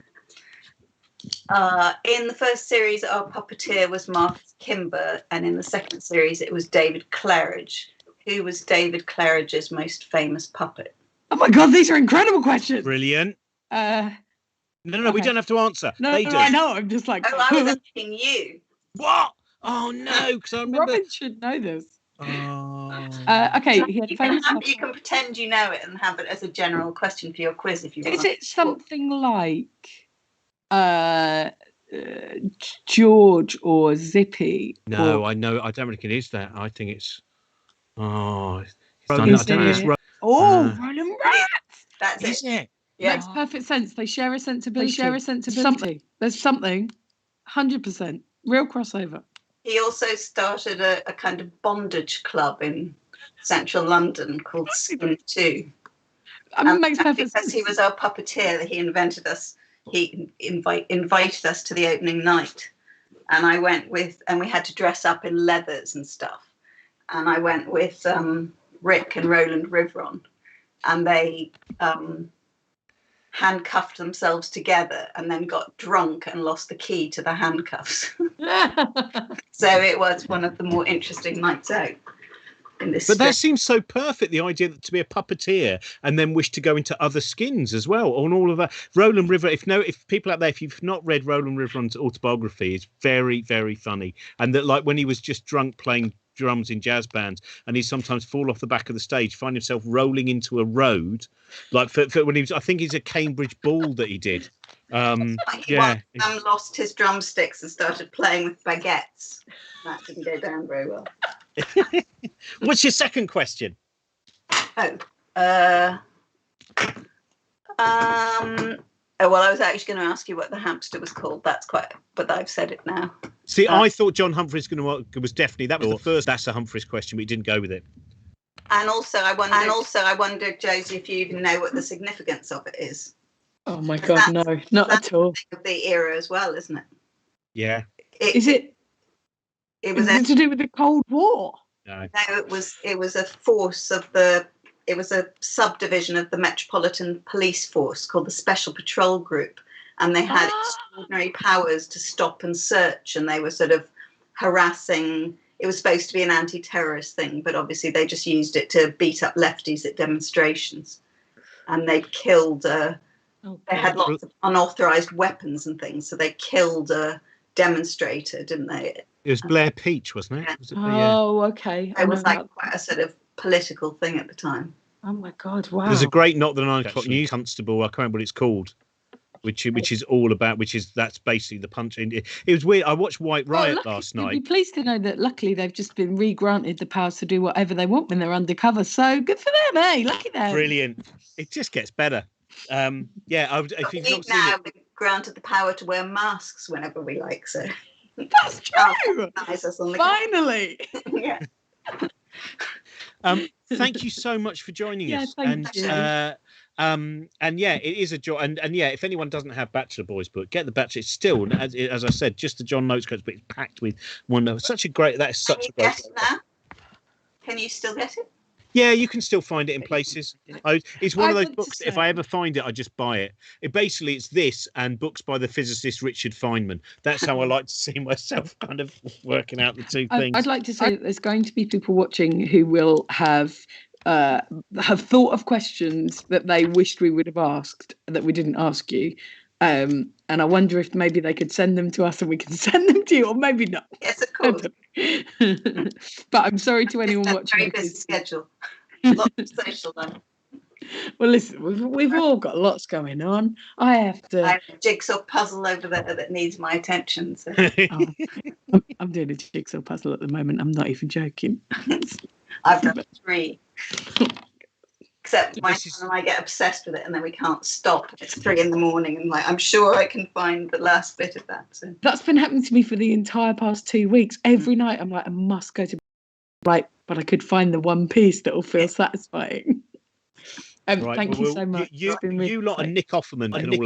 in the first series, our puppeteer was Marcus Kimber, and in the second series, it was David Claridge. Who was David Claridge's most famous puppet? Oh my God, these are incredible questions. Brilliant. No, okay. We don't have to answer. No, they do. I know. I'm just like. Oh, I was asking you. What? Oh no, because I remember. Robin should know this. Okay. You can pretend you know it and have it as a general question for your quiz if you want. Is it something like? George or Zippy? No, I know. I don't reckon it is that. I think it's. Roland Rats. That's is it? Yeah. Makes perfect sense. They share a sensibility. There's something. 100%. Real crossover. He also started a kind of bondage club in central London called Spin 2. Makes perfect sense. Because he was our puppeteer that he invented us. He invited us to the opening night, and I went with, and we had to dress up in leathers and stuff. And I went with Rick and Roland Rivron, and they handcuffed themselves together and then got drunk and lost the key to the handcuffs. So it was one of the more interesting nights out. But that seems so perfect, the idea to be a puppeteer and then wish to go into other skins as well on all of that. Roland River, if people out there, if you've not read Roland Rivron's autobiography, it's very, very funny. And that, like, when he was just drunk playing drums in jazz bands, and he'd sometimes fall off the back of the stage, find himself rolling into a road, like for when he was, I think it's a Cambridge ball that he did. He lost his drumsticks and started playing with baguettes. That didn't go down very well. What's your second question? Well, I was actually going to ask you what the hamster was called. But I've said it now. See, I thought John Humphrys was definitely, that was the first That's a Humphreys question, but he didn't go with it. And also, I wondered, Josie, if you even know what the significance of it is. Oh my God, no, not at all. Of the era as well, isn't it? Yeah. Is it to do with the Cold War? No, it was a force of it was a subdivision of the Metropolitan Police Force called the Special Patrol Group, and they had extraordinary powers to stop and search, and they were sort of harassing. It was supposed to be an anti-terrorist thing, but obviously they just used it to beat up lefties at demonstrations, and they killed. They had lots of unauthorized weapons and things, so they killed a demonstrator, didn't they? It was Blair Peach, wasn't it? Was it okay. It was like quite a sort of political thing at the time. Oh my God! Wow. There's a great Not the 9 O'Clock News Constable. I can't remember what it's called, which is all about. That's basically the punch. It was weird. I watched White Riot last night. You'd be pleased to know that luckily they've just been re-granted the powers to do whatever they want when they're undercover. So good for them, eh? Lucky them. Brilliant. It just gets better. If you've not seen it, we're granted the power to wear masks whenever we like. So that's true. Finally. Yeah. Thank you so much for joining us. Thank you. It is a joy. And if anyone doesn't have Bachelor Boys book, get the Bachelor. It's still, as I said, just the John Notes codes, but it's packed with one. That is such a great. Can you still get it? Yeah, you can still find it in places. It's one of those books. If I ever find it, I just buy it. It's this and books by the physicist Richard Feynman. That's how I like to see myself kind of working out the two things. I'd like to say that there's going to be people watching who will have thought of questions that they wished we would have asked that we didn't ask you. And I wonder if maybe they could send them to us and we can send them to you, or maybe not. Yes, of course. But I'm sorry to anyone watching. Very busy schedule. Lots of social life. Well, listen, we've all got lots going on. I have a jigsaw puzzle over there that needs my attention. So. I'm doing a jigsaw puzzle at the moment. I'm not even joking. I've done 3. Except my son and I get obsessed with it, and then we can't stop. It's 3 a.m, and I'm sure I can find the last bit of that. So. That's been happening to me for the entire past 2 weeks. Every night I'm like, I must go to bed, but I could find the one piece that will feel satisfying. Thank you so much. You lot and Nick Offerman can all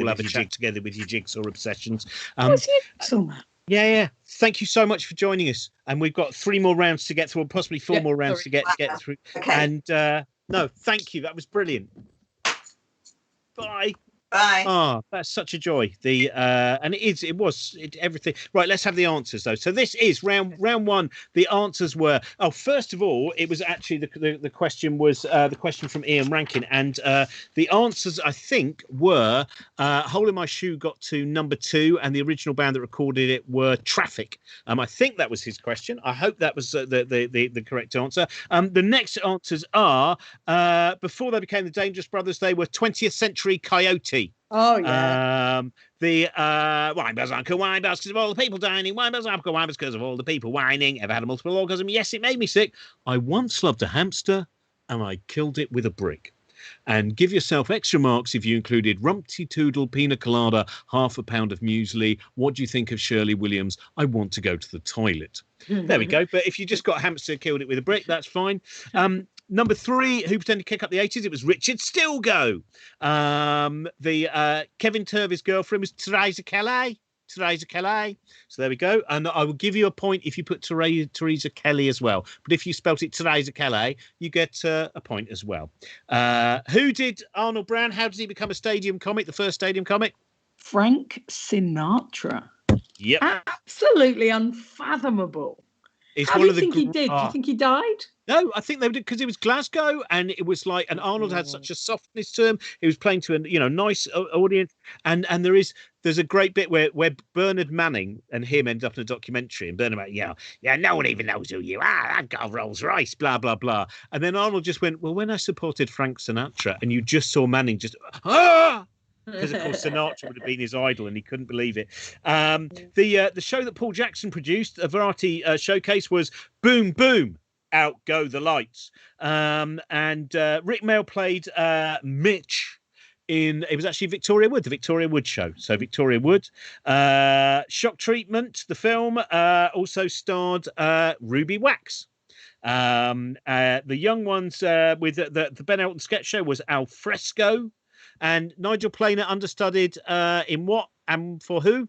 have a chat together with your jigsaw obsessions. What's your jigsaw, man? Yeah. Thank you so much for joining us. And we've got 3 more rounds to get through, or possibly 4 more rounds to get through. Okay. And no, thank you. That was brilliant. Bye. Bye. Oh, that's such a joy. And it was everything. Right, let's have the answers though. So this is round 1. The answers were, first of all, it was actually the question was the question from Ian Rankin, and the answers I think were Hole in My Shoe got to number 2, and the original band that recorded it were Traffic. I think that was his question. I hope that was the correct answer. The next answers are before they became the Dangerous Brothers, they were 20th Century Coyote. Oh yeah. The wine bells, uncle, wine bells, because of all the people dining. Wine bells, uncle, wine bells, because of all the people whining. Ever had a multiple orgasm? Yes, it made me sick. I once loved a hamster, and I killed it with a brick. And give yourself extra marks if you included Rumpty Toodle, Pina Colada, half a pound of muesli. What do you think of Shirley Williams? I want to go to the toilet. There we go. But if you just got a hamster, killed it with a brick, that's fine. Number 3, who pretended to kick up the 80s? It was Richard Stilgo. Kevin Turvey's girlfriend was Teresa Kelly. So there we go. And I will give you a point if you put Teresa Kelly as well. But if you spelt it Teresa Kelly, you get a point as well. Who did Arnold Brown? How did he become a stadium comic, the first stadium comic? Frank Sinatra. Yep. Absolutely unfathomable. It's How one do you of the think he did? Do you think he died? No, I think they did because it was Glasgow, and it was like, and Arnold had such a softness to him. He was playing to a nice audience, and there's a great bit where Bernard Manning and him end up in a documentary, and Bernard Manning, no one even knows who you are. I've got a Rolls Royce, blah blah blah, and then Arnold just went, well, when I supported Frank Sinatra, and you just saw Manning just because of course Sinatra would have been his idol, and he couldn't believe it. The show that Paul Jackson produced, a variety showcase, was Boom Boom. Out Go the Lights. And Rick Mail played Mitch it was actually Victoria Wood, the Victoria Wood show. So Victoria Wood. Shock Treatment, the film, also starred Ruby Wax. The young ones with the Ben Elton sketch show was Al Fresco. And Nigel Planer understudied in what and for who?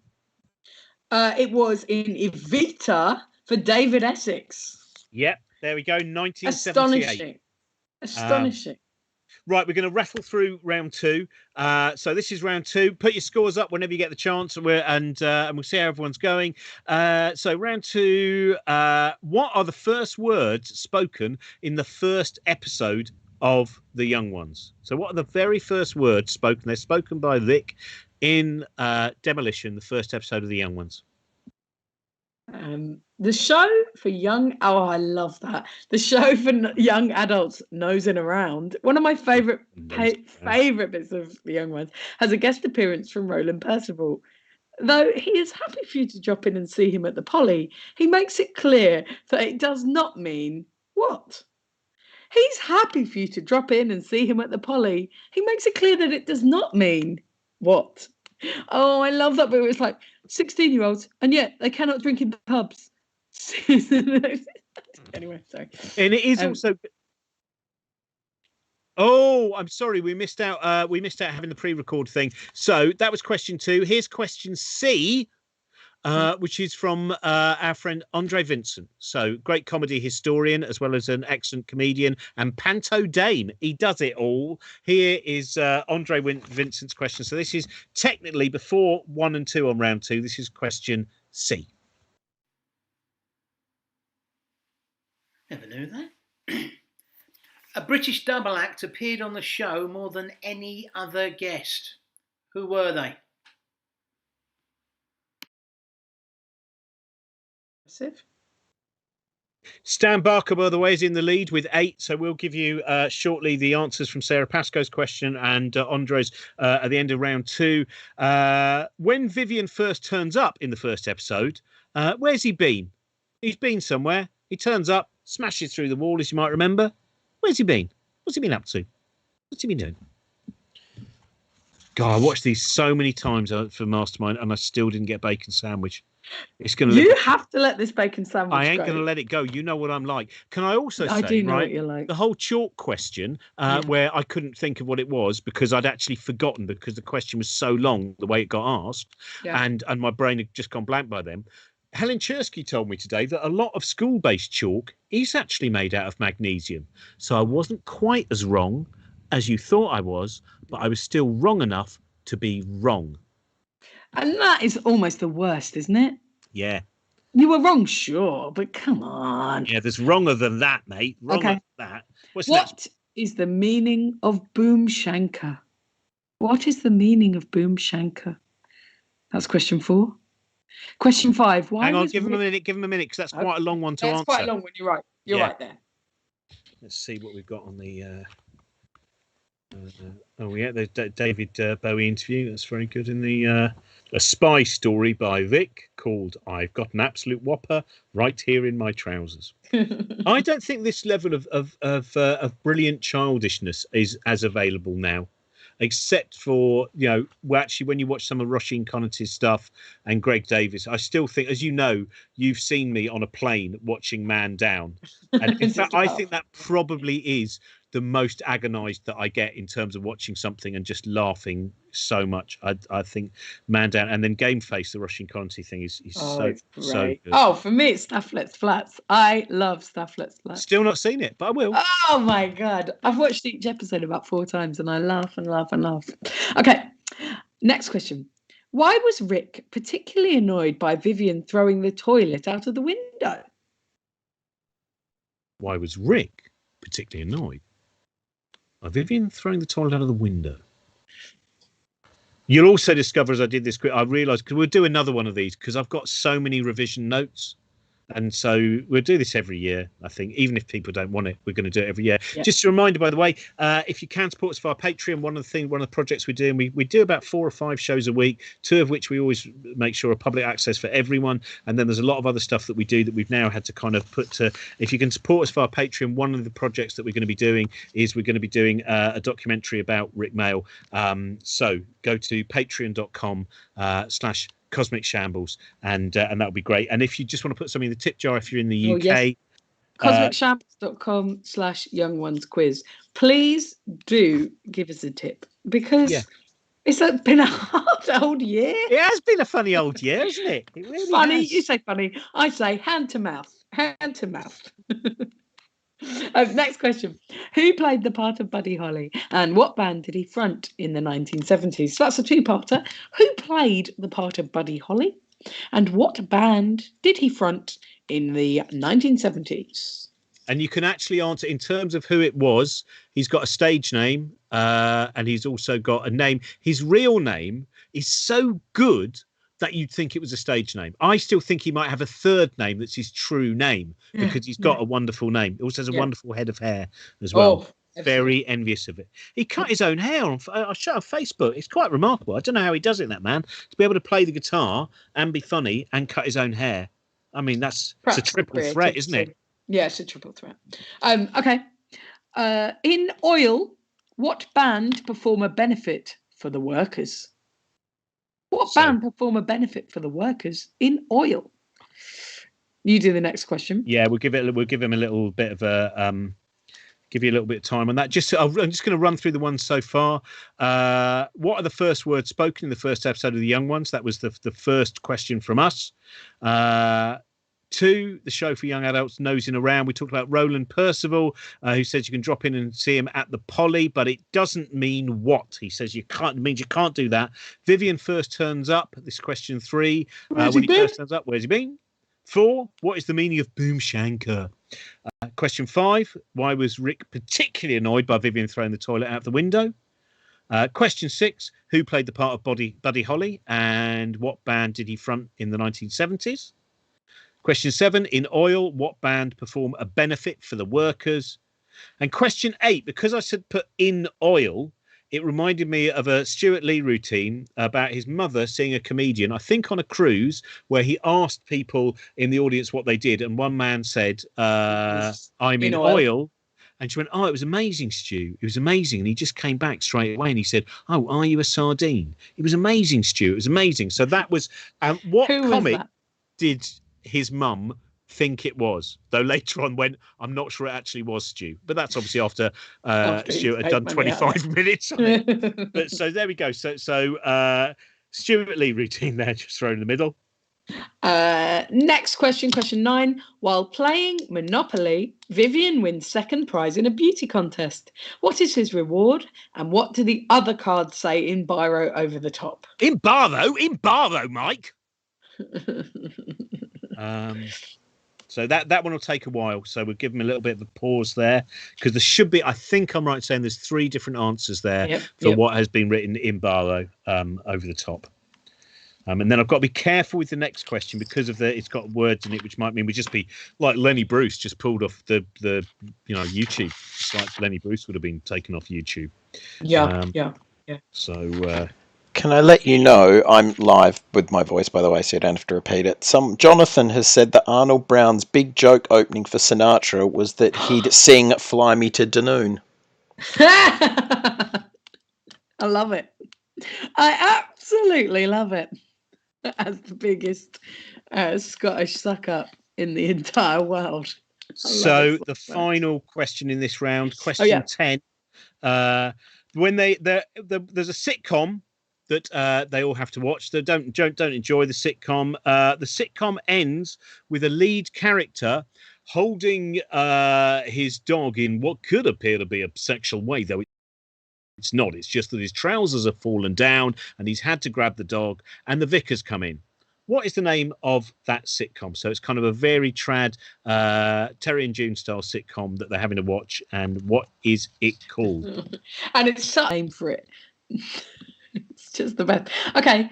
It was in Evita for David Essex. Yep. There we go, 1978. Astonishing. Right, we're going to rattle through round 2. So this is round 2. Put your scores up whenever you get the chance, and we'll see how everyone's going. So round 2, what are the first words spoken in the first episode of The Young Ones? So what are the very first words spoken? They're spoken by Vic in Demolition, the first episode of The Young Ones. The show for young, I love that. The show for young adults, Nosing Around. One of my favorite bits of The Young Ones has a guest appearance from Roland Percival. Though he is happy for you to drop in and see him at the Poly, he makes it clear that it does not mean what? He's happy for you to drop in and see him at the Poly. He makes it clear that it does not mean what? Oh, I love that bit where it's like 16-year-olds, and yet they cannot drink in pubs. Anyway, sorry. And it is also. Oh, I'm sorry, we missed out having the pre-record thing. So that was question 2. Here's question C, which is from our friend Andre Vincent. So great comedy historian as well as an excellent comedian and panto dame. He does it all. Here is Andre Vincent's question. So this is technically before 1 and 2 on round 2. This is question C. Never knew that. A British double act appeared on the show more than any other guest. Who were they? Stan Barker, by the way, is in the lead with 8. So we'll give you shortly the answers from Sarah Pascoe's question and Andre's at the end of round 2. When Vivian first turns up in the first episode, where's he been? He's been somewhere. He turns up, smashes through the wall, as you might remember. Where's he been? What's he been up to? What's he been doing? God, I watched these so many times for Mastermind, and I still didn't get a bacon sandwich. It's going to. You have to let this bacon sandwich go. I ain't going to let it go. You know what I'm like. Can I also say, I do know what you're like. The whole chalk question, where I couldn't think of what it was because I'd actually forgotten because the question was so long, the way it got asked, and my brain had just gone blank by then. Helen Chersky told me today that a lot of school-based chalk is actually made out of magnesium. So I wasn't quite as wrong as you thought I was, but I was still wrong enough to be wrong. And that is almost the worst, isn't it? Yeah. You were wrong, sure, but come on. Yeah, there's wronger than that, mate. Wronger than that. What is the meaning of boom shanker? What is the meaning of boom shanker? That's question 4. Question 5. Hang on, give him a minute, because that's quite a long one to answer. That's quite a long one, you're right. You're right there. Let's see what we've got on the... there's David Bowie interview. That's very good. In the a spy story by Vic called "I've Got an Absolute Whopper Right Here in My Trousers." I don't think this level of brilliant childishness is as available now, except for actually when you watch some of Roisin Conaty's stuff and Greg Davis. I still think, as you know, you've seen me on a plane watching Man Down, and in fact, I think that probably is the most agonized that I get in terms of watching something and just laughing so much. I think Man Down, and then Game Face, the Roisin Conaty thing is so good. Oh, for me, it's Stafflet's Flats. I love Stafflet's Flats. Still not seen it, but I will. Oh my God. I've watched each episode about 4 times and I laugh and laugh and laugh. Okay, next question. Why was Rick particularly annoyed by Vivian throwing the toilet out of the window? Why was Rick particularly annoyed by Vivian throwing the toilet out of the window? You'll also discover, as I did this, I realised, because we'll do another one of these, because I've got so many revision notes. And so we'll do this every year, I think. Even if people don't want it, we're going to do it every year. Yeah. Just a reminder, by the way, if you can support us via Patreon, one of the projects we're doing, we do about 4 or 5 shows a week, 2 of which we always make sure are public access for everyone. And then there's a lot of other stuff that we do that we've now had to kind of put to. If you can support us via Patreon, one of the projects that we're going to be doing is we're going to be doing a documentary about Rick Mail. So go to patreon.com/ Cosmic Shambles, and that would be great. And if you just want to put something in the tip jar, if you're in the UK, yes. CosmicShambles.com/young ones quiz. Please do give us a tip, because it's been a hard old year. It has been a funny old year, isn't it? It really funny has. You say funny, I say hand to mouth. Next question. Who played the part of Buddy Holly, and what band did he front in the 1970s? So that's a 2-parter. Who played the part of Buddy Holly, and what band did he front in the 1970s? And you can actually answer in terms of who it was. He's got a stage name, and he's also got a name. His real name is so good that you'd think it was a stage name. I still think he might have a third name that's his true name, because he's got a wonderful name. He also has a wonderful head of hair as well. Very envious of it. He cut his own hair on Facebook. It's quite remarkable. I don't know how he does it, that man, to be able to play the guitar and be funny and cut his own hair. I mean, it's a triple threat, isn't it? Yeah, it's a triple threat. Okay. In Oil, what band perform a benefit for the workers? What band perform a benefit for the workers in Oil? You do the next question. Yeah, we'll give him a little bit of a give you a little bit of time on that. I'm just going to run through the ones so far. What are the first words spoken in the first episode of The Young Ones? That was the first question from us. 2, the show for young adults, Nosing Around. We talked about Roland Percival, who says you can drop in and see him at the Poly, but it doesn't mean what. He says you can't. It means you can't do that. Vivian first turns up. This question 3. When he first turns up, where's he been? 4, what is the meaning of Boom Shanker? Question 5, why was Rick particularly annoyed by Vivian throwing the toilet out the window? Question 6, who played the part of Buddy Holly, and what band did he front in the 1970s? Question 7, in Oil, what band perform a benefit for the workers? And question 8, because I said put in Oil, it reminded me of a Stuart Lee routine about his mother seeing a comedian, I think on a cruise, where he asked people in the audience what they did. And one man said, I'm in oil. And she went, oh, it was amazing, Stu. It was amazing. And he just came back straight away and he said, oh, are you a sardine? It was amazing, Stu. It was amazing. So that was what comic did his mum think it was, though later on went, I'm not sure it actually was Stu, but that's obviously after Stuart had done 25 minutes on it. But so there we go. So Stuart Lee routine there, just thrown in the middle. Next question 9. While playing Monopoly, Vivian wins second prize in a beauty contest. What is his reward, and what do the other cards say in biro over the top? In baro, Mike. So that one will take a while. So we'll give him a little bit of a pause there, because there should be, I think I'm right saying there's 3 different answers there for what has been written in baro over the top. And then I've got to be careful with the next question, because of it's got words in it, which might mean we just be like Lenny Bruce just pulled off the YouTube, just like Lenny Bruce would have been taken off YouTube. Yeah. So can I let you know I'm live with my voice, by the way, so you don't have to repeat it. Jonathan has said that Arnold Brown's big joke opening for Sinatra was that he'd sing "Fly Me to Dunoon." I love it. I absolutely love it. As the biggest Scottish suck-up in the entire world. So the final question in this round, question 10. When there's a sitcom that they all have to watch. They don't enjoy the sitcom. The sitcom ends with a lead character holding his dog in what could appear to be a sexual way, though it's not. It's just that his trousers have fallen down and he's had to grab the dog, and the vicars come in. What is the name of that sitcom? So it's kind of a very trad Terry and June style sitcom that they're having to watch. And what is it called? And it's such a name for it. It's just the best. Okay,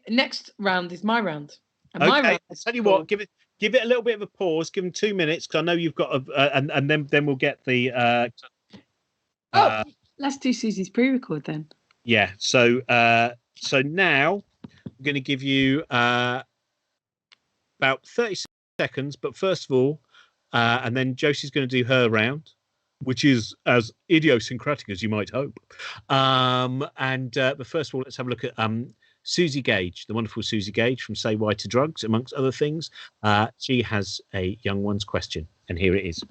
next round is my round. And my round I'll tell you what. Give it a little bit of a pause. Give them 2 minutes because I know you've got and then we'll get the. Let's do Susie's pre-record then. Yeah. So now I'm going to give you about 30 seconds. But first of all, and then Josie's going to do her round, which is as idiosyncratic as you might hope. But first of all, let's have a look at Susie Gage, the wonderful Susie Gage from Say Why to Drugs, amongst other things. She has a young one's question, and here it is.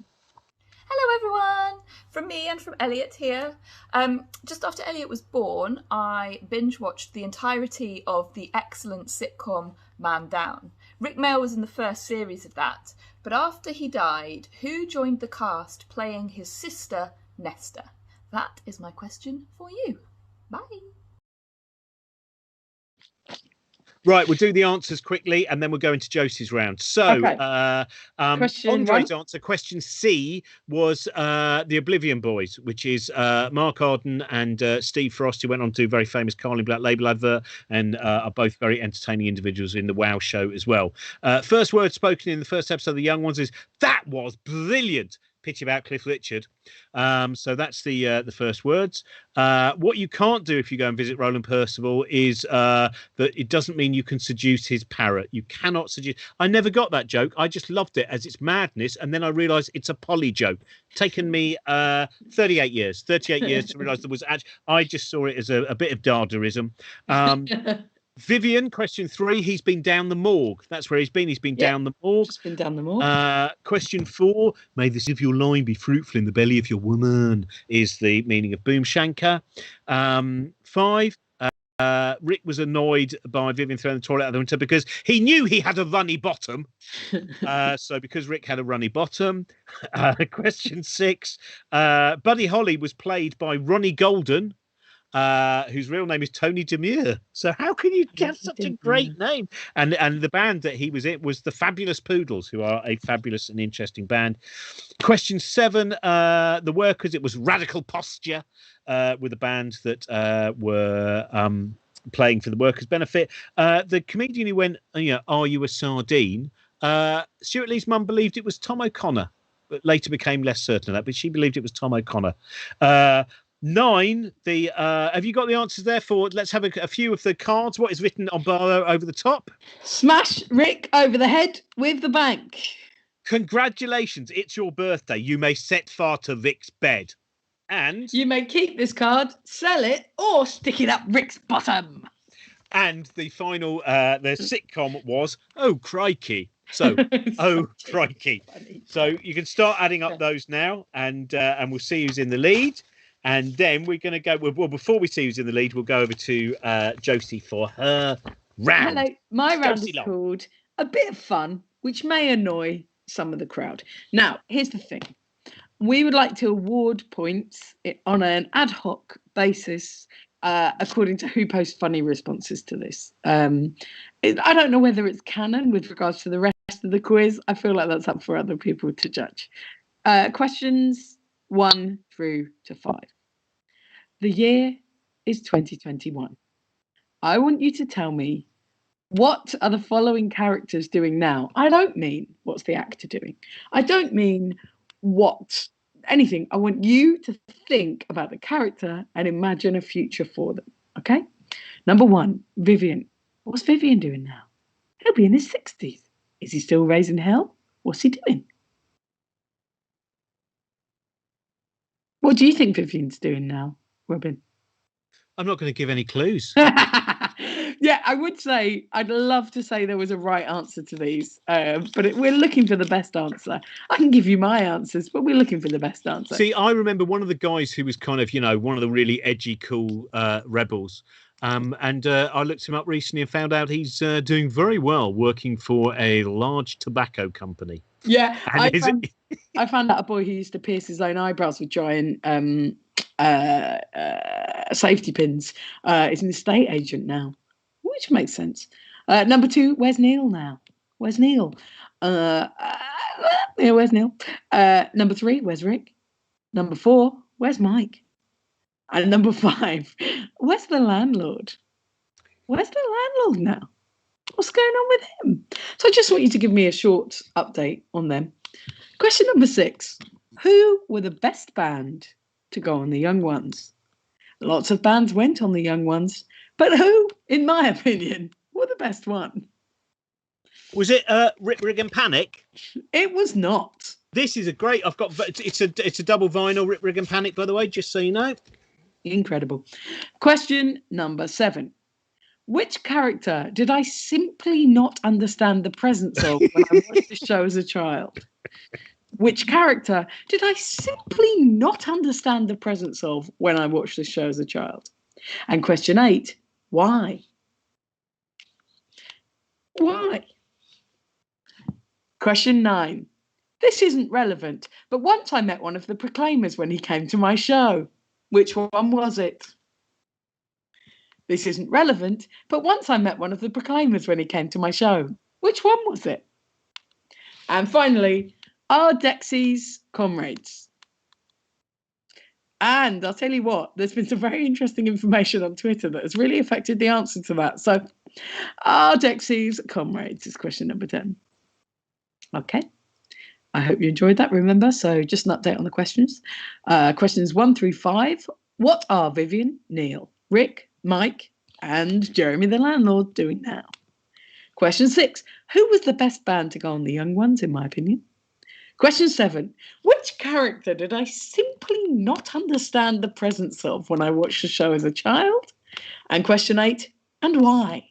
Hello, everyone. From me and from Elliot here. Just after Elliot was born, I binge-watched the entirety of the excellent sitcom Man Down. Rick Mail was in the first series of that, but after he died, who joined the cast playing his sister, Nesta? That is my question for you. Bye. Right, we'll do the answers quickly and then we'll go into Josie's round. So, Andre's answer, question C, was the Oblivion Boys, which is Mark Arden and Steve Frost, who went on to do very famous Carling Black Label advert and are both very entertaining individuals in the WoW show as well. First word spoken in the first episode of The Young Ones is, "That was brilliant." Pity about Cliff Richard. So that's the first words. What you can't do if you go and visit Roland Percival is that it doesn't mean you can seduce his parrot. You cannot seduce. I never got that joke. I just loved it as it's madness, and then I realised it's a Polly joke. Taken me 38 years to realise there was actually. I just saw it as a bit of Dadaism. Vivian, question 3. He's been down the morgue. That's where he's been. He's been down the morgue. Just been down the morgue. Question 4. May the seed of your line be fruitful in the belly of your woman, is the meaning of Boomshanker. 5. Rick was annoyed by Vivian throwing the toilet out the window because he knew he had a runny bottom. So because Rick had a runny bottom. Question 6. Buddy Holly was played by Ronnie Golden, whose real name is Tony Demure. So how can you get such a great name? And the band that he was in was the Fabulous Poodles, who are a fabulous and interesting band. Question 7, the Workers. It was Radical Posture, with a band that were playing for the workers' benefit. The comedian who went, "Are you a sardine?" Stuart Lee's mum believed it was Tom O'Connor, but later became less certain of that. But she believed it was Tom O'Connor. 9, have you got the answers there for? Let's have a few of the cards. What is written on bar over the top? Smash Rick over the head with the bank. Congratulations, it's your birthday. You may set fire to Rick's bed. And you may keep this card, sell it, or stick it up Rick's bottom. And the final, the sitcom was Oh Crikey. So, Oh Crikey. So you can start adding up those now, and we'll see who's in the lead. And then we're going to go. Well, before we see who's in the lead, we'll go over to Josie for her round. Hello, my round Josie is Long. called A Bit of Fun, which may annoy some of the crowd. Now, here's the thing. We would like to award points on an ad hoc basis according to who posts funny responses to this. I don't know whether it's canon with regards to the rest of the quiz. I feel like that's up for other people to judge. Questions 1 through to 5. The year is 2021. I want you to tell me, what are the following characters doing now? I don't mean what's the actor doing. I don't mean anything. I want you to think about the character and imagine a future for them. Okay? Number 1, Vyvyan. What's Vyvyan doing now? He'll be in his 60s. Is he still raising hell? What's he doing? What do you think Vyvyan's doing now, Robin? I'm not going to give any clues. Yeah, I would say, I'd love to say there was a right answer to these, but we're looking for the best answer. I can give you my answers, but we're looking for the best answer. See, I remember one of the guys who was kind of, one of the really edgy, cool rebels. And I looked him up recently and found out he's doing very well working for a large tobacco company. Yeah, I found out a boy who used to pierce his own eyebrows with giant safety pins is an estate agent now, which makes sense. Number 2, where's Neil now? Where's Neil? Yeah, where's Neil? Number 3, where's Rick? Number 4, where's Mike? And number 5, where's the landlord? Where's the landlord now? What's going on with him? So I just want you to give me a short update on them. Question number 6. Who were the best band to go on the Young Ones? Lots of bands went on the Young Ones, but who, in my opinion, were the best one? Was it Rip Rig and Panic? It was not. This is a great. It's a double vinyl Rip Rig and Panic, by the way, just so you know. Incredible. Question number 7. Which character did I simply not understand the presence of when I watched the show as a child? Which character did I simply not understand the presence of when I watched the show as a child? And question 8, why? Why? Question 9. This isn't relevant, but once I met one of the Proclaimers when he came to my show. Which one was it? This isn't relevant, but once I met one of the Proclaimers when he came to my show. Which one was it? And finally, are Dexy's comrades? And I'll tell you what, there's been some very interesting information on Twitter that has really affected the answer to that. So, are Dexy's comrades is question number 10. Okay. I hope you enjoyed that, remember. So just an update on the questions. Questions 1 through 5. What are Vivian, Neil, Rick, Mike, and Jeremy the landlord doing now? Question 6. Who was the best band to go on the Young Ones, in my opinion? Question 7. Which character did I simply not understand the presence of when I watched the show as a child? And question 8. And why?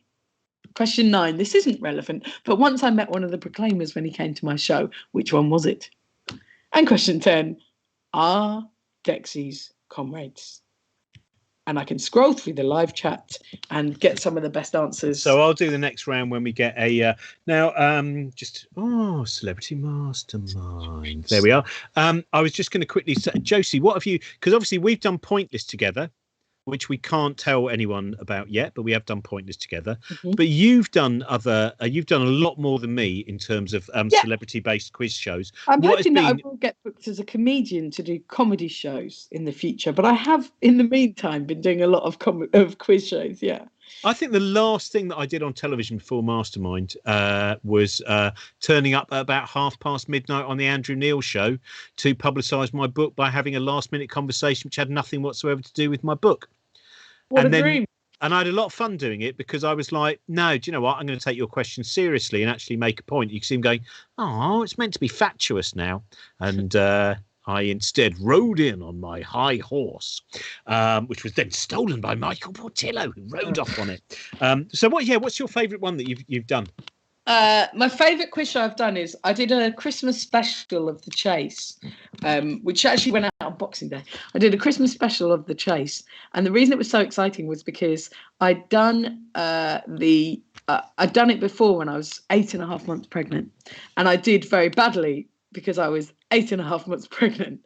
Question 9. This isn't relevant, but once I met one of the Proclaimers when he came to my show. Which one was it? And question 10. Are Dexy's comrades? And I can scroll through the live chat and get some of the best answers. So I'll do the next round when we get a Celebrity Mastermind. There we are. I was just going to quickly say, Josie, what have you? Because obviously we've done Pointless together, which we can't tell anyone about yet, but we have done Pointless together. Mm-hmm. But you've done you've done a lot more than me in terms of celebrity-based quiz shows. I'm hoping that I will get booked as a comedian to do comedy shows in the future, but I have, in the meantime, been doing a lot of quiz shows. Yeah. I think the last thing that I did on television before Mastermind was turning up at about midnight on the Andrew Neil show to publicise my book by having a last-minute conversation which had nothing whatsoever to do with my book. What a dream. And I had a lot of fun doing it because I was like, no, do you know what? I'm going to take your question seriously and actually make a point. You can see him going, oh, it's meant to be fatuous now. And I instead rode in on my high horse, which was then stolen by Michael Portillo, who rode off on it. So what's your favourite one that you've done? My favourite quiz show I've done is I did a Christmas special of The Chase, which actually went out on Boxing Day. I did a Christmas special of The Chase, and the reason it was so exciting was because I'd done it before when I was 8.5 months pregnant, and I did very badly because I was 8.5 months pregnant,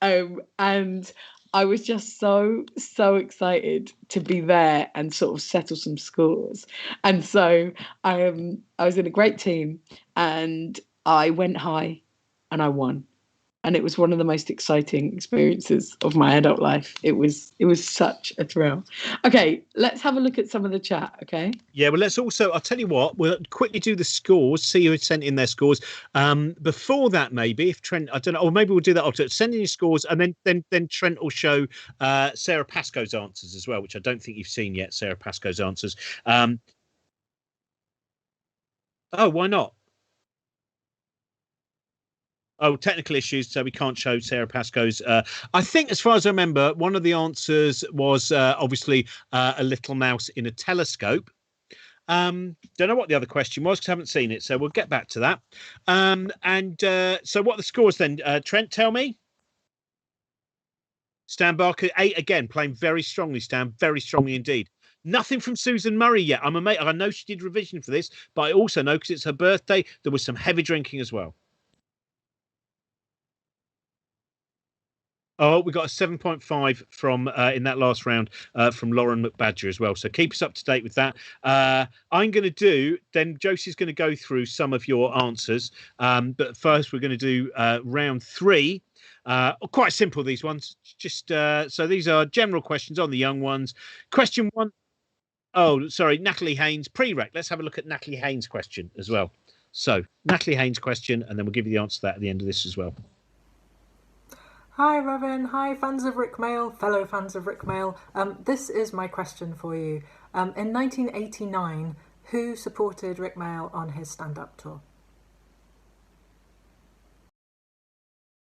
and I was just so excited to be there and sort of settle some scores. And so I was in a great team and I went high and I won. And it was one of the most exciting experiences of my adult life. It was such a thrill. Okay, let's have a look at some of the chat, okay? Yeah, well, let's also, I'll tell you what, we'll quickly do the scores, see who sent in their scores. Before that, maybe, if Trent, I don't know, or maybe we'll do that after. Send in your scores, and then Trent will show Sarah Pascoe's answers as well, which I don't think you've seen yet, Sarah Pascoe's answers. Oh, why not? Oh, technical issues, so we can't show Sarah Pascoe's. I think, as far as I remember, one of the answers was obviously a little mouse in a telescope. Don't know what the other question was because I haven't seen it, so we'll get back to that. So what are the scores then? Trent, tell me. Stan Barker, 8 again, playing very strongly, Stan, very strongly indeed. Nothing from Susan Murray yet. I'm amazed. I know she did revision for this, but I also know because it's her birthday, there was some heavy drinking as well. Oh, we got a 7.5 from in that last round from Lauren McBadger as well. So keep us up to date with that. I'm going to do, then Josie's going to go through some of your answers. But first, we're going to do round 3. Quite simple, these ones. Just so these are general questions on the young ones. Question 1. Oh, sorry, Natalie Haynes, prereq. Let's have a look at Natalie Haynes' question as well. So, Natalie Haynes' question, and then we'll give you the answer to that at the end of this as well. Hi Robin, hi fans of Rick Mail, fellow fans of Rick Mail. This is my question for you. In 1989, who supported Rick Mail on his stand-up tour?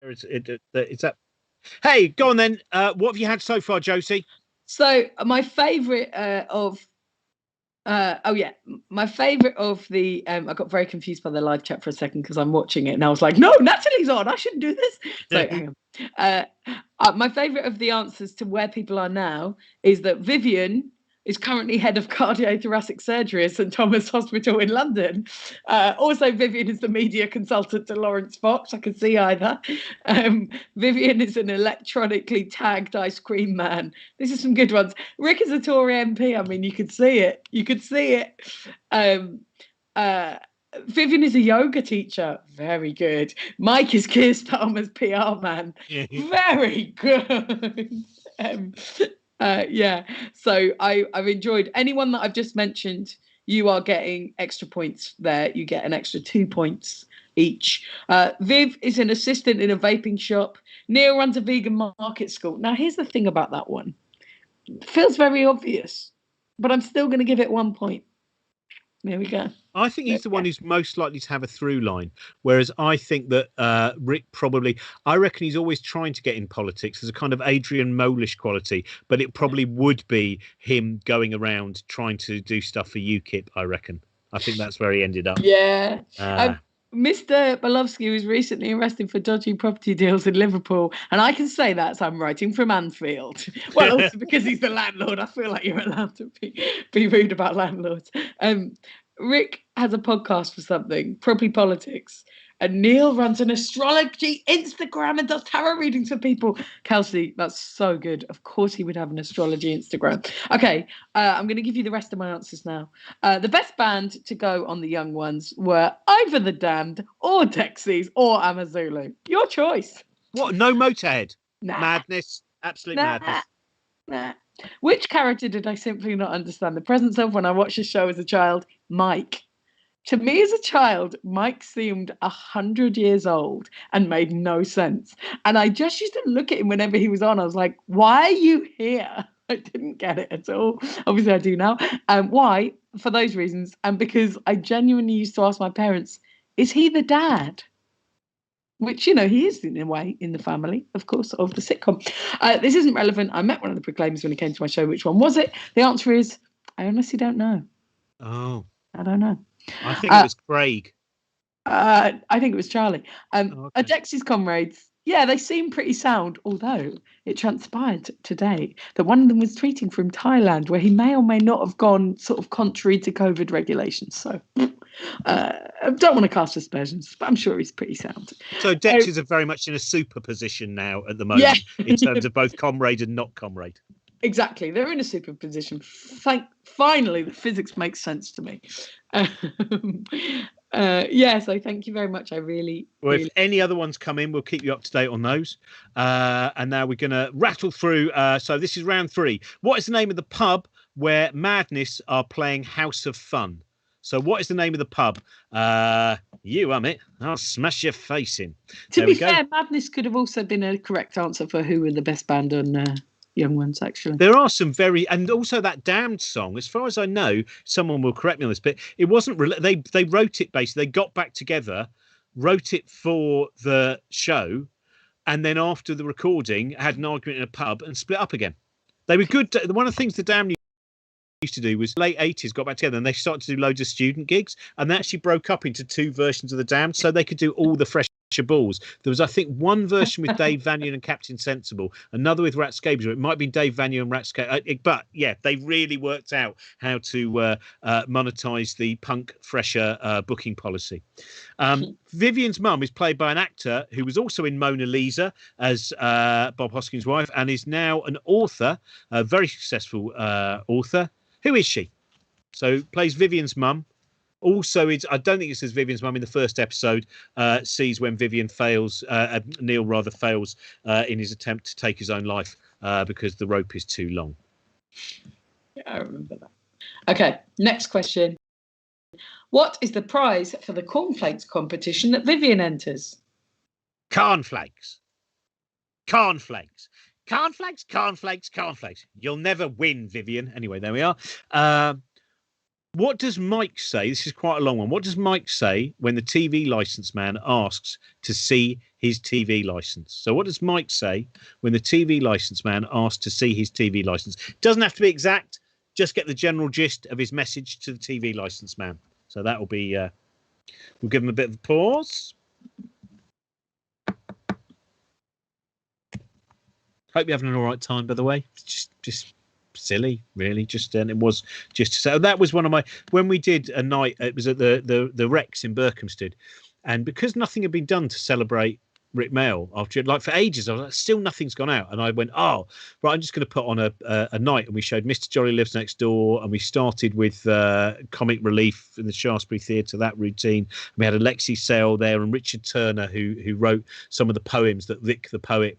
Is that? Hey, go on then. What have you had so far, Josie? So my favourite my favourite of the I got very confused by the live chat for a second because I'm watching it and I was like, no, Natalie's on, I shouldn't do this. So hang on. My favourite of the answers to where people are now is that Vivian is currently head of cardiothoracic surgery at St Thomas Hospital in London. Also, Vivian is the media consultant to Lawrence Fox. I can see either. Vivian is an electronically tagged ice cream man. This is some good ones. Rick is a Tory MP. I mean, you could see it. You could see it. Vivian is a yoga teacher. Very good. Mike is Keir Starmer's PR man. Very good. So I've enjoyed anyone that I've just mentioned. You are getting extra points there. You get an extra 2 points each. Viv is an assistant in a vaping shop. Neil runs a vegan market school. Now, here's the thing about that one. It feels very obvious, but I'm still going to give it 1 point. There we go. I think he's the one who's most likely to have a through line, whereas I think that Rick probably, I reckon he's always trying to get in politics. There's a kind of Adrian Molish quality, but it probably would be him going around trying to do stuff for UKIP, I reckon. I think that's where he ended up. Yeah. Mr. Belovsky was recently arrested for dodgy property deals in Liverpool, and I can say that, so I'm writing from Anfield. Well, also because he's the landlord, I feel like you're allowed to be rude about landlords. Rick has a podcast for something, Properly Politics, and Neil runs an astrology Instagram and does tarot readings for people. Kelsey, that's so good. Of course he would have an astrology Instagram. Okay, I'm going to give you the rest of my answers now. The best band to go on the young ones were either The Damned or Dexys or Amazulu. Your choice. What? No Motorhead? Nah. Madness. Absolute madness. Nah. Which character did I simply not understand the presence of when I watched the show as a child? Mike. To me as a child, Mike seemed 100 years old and made no sense. And I just used to look at him whenever he was on. I was like, why are you here? I didn't get it at all. Obviously, I do now. Why? For those reasons. And because I genuinely used to ask my parents, is he the dad? Which, you know, he is in a way in the family, of course, of the sitcom. This isn't relevant. I met one of the proclaimers when he came to my show. Which one was it? The answer is, I honestly don't know. Oh. I don't know. I think it was Craig. I think it was Charlie. Okay. Dexys comrades, yeah, they seem pretty sound, although it transpired today that one of them was tweeting from Thailand, where he may or may not have gone sort of contrary to COVID regulations. So I don't want to cast aspersions, but I'm sure he's pretty sound. So Dexys are very much in a super position now at the moment, in terms of both comrade and not comrade. Exactly. They're in a super position. Finally, the physics makes sense to me. So thank you very much. I really... Well, if any other ones come in, we'll keep you up to date on those. And now we're going to rattle through. So this is round 3. What is the name of the pub where Madness are playing House of Fun? So what is the name of the pub? You it. I'll smash your face in. To be fair, Madness could have also been a correct answer for who were the best band on... young ones, actually. There are some and also that Damned song, as far as I know, someone will correct me on this, but it wasn't they wrote it basically, they got back together, wrote it for the show, and then after the recording had an argument in a pub and split up again. They were good. One of the things the Damned used to do was late 80s got back together and they started to do loads of student gigs, and they actually broke up into 2 versions of the Damned so they could do all the fresh Balls. There was, I think, one version with Dave Vanian and Captain Sensible, another with Rat Scabies. It might be Dave Vanian and Rat Scabies. But yeah, they really worked out how to monetize the punk fresher booking policy. Vivian's mum is played by an actor who was also in Mona Lisa as Bob Hoskins' wife, and is now an author, a very successful author. Who is she? So plays Vivian's mum. Also, I don't think it says Vivian's mum in the first episode. Sees when Vivian fails, Neil rather fails in his attempt to take his own life because the rope is too long. Yeah, I remember that. Okay, next question. What is the prize for the cornflakes competition that Vivian enters? Cornflakes. Cornflakes. Cornflakes, cornflakes, cornflakes. You'll never win, Vivian. Anyway, there we are. What does Mike say? This is quite a long one. What does Mike say when the TV license man asks to see his TV license? So what does Mike say when the TV license man asks to see his TV license? Doesn't have to be exact. Just get the general gist of his message to the TV license man. So that will be, we'll give him a bit of a pause. Hope you're having an all right time, by the way. Just silly, really. And it was just to say, that was one of my, when we did a night, it was at the Rex in Berkhamsted, and because nothing had been done to celebrate Rick Mail after, like, for ages, I was like, still nothing's gone out, and I went, oh right, I'm just going to put on a night, and we showed Mr. Jolly Lives Next Door, and we started with Comic Relief in the Shaftesbury Theatre, that routine. We had Alexi Sale there and Richard Turner, who wrote some of the poems that Vic the poet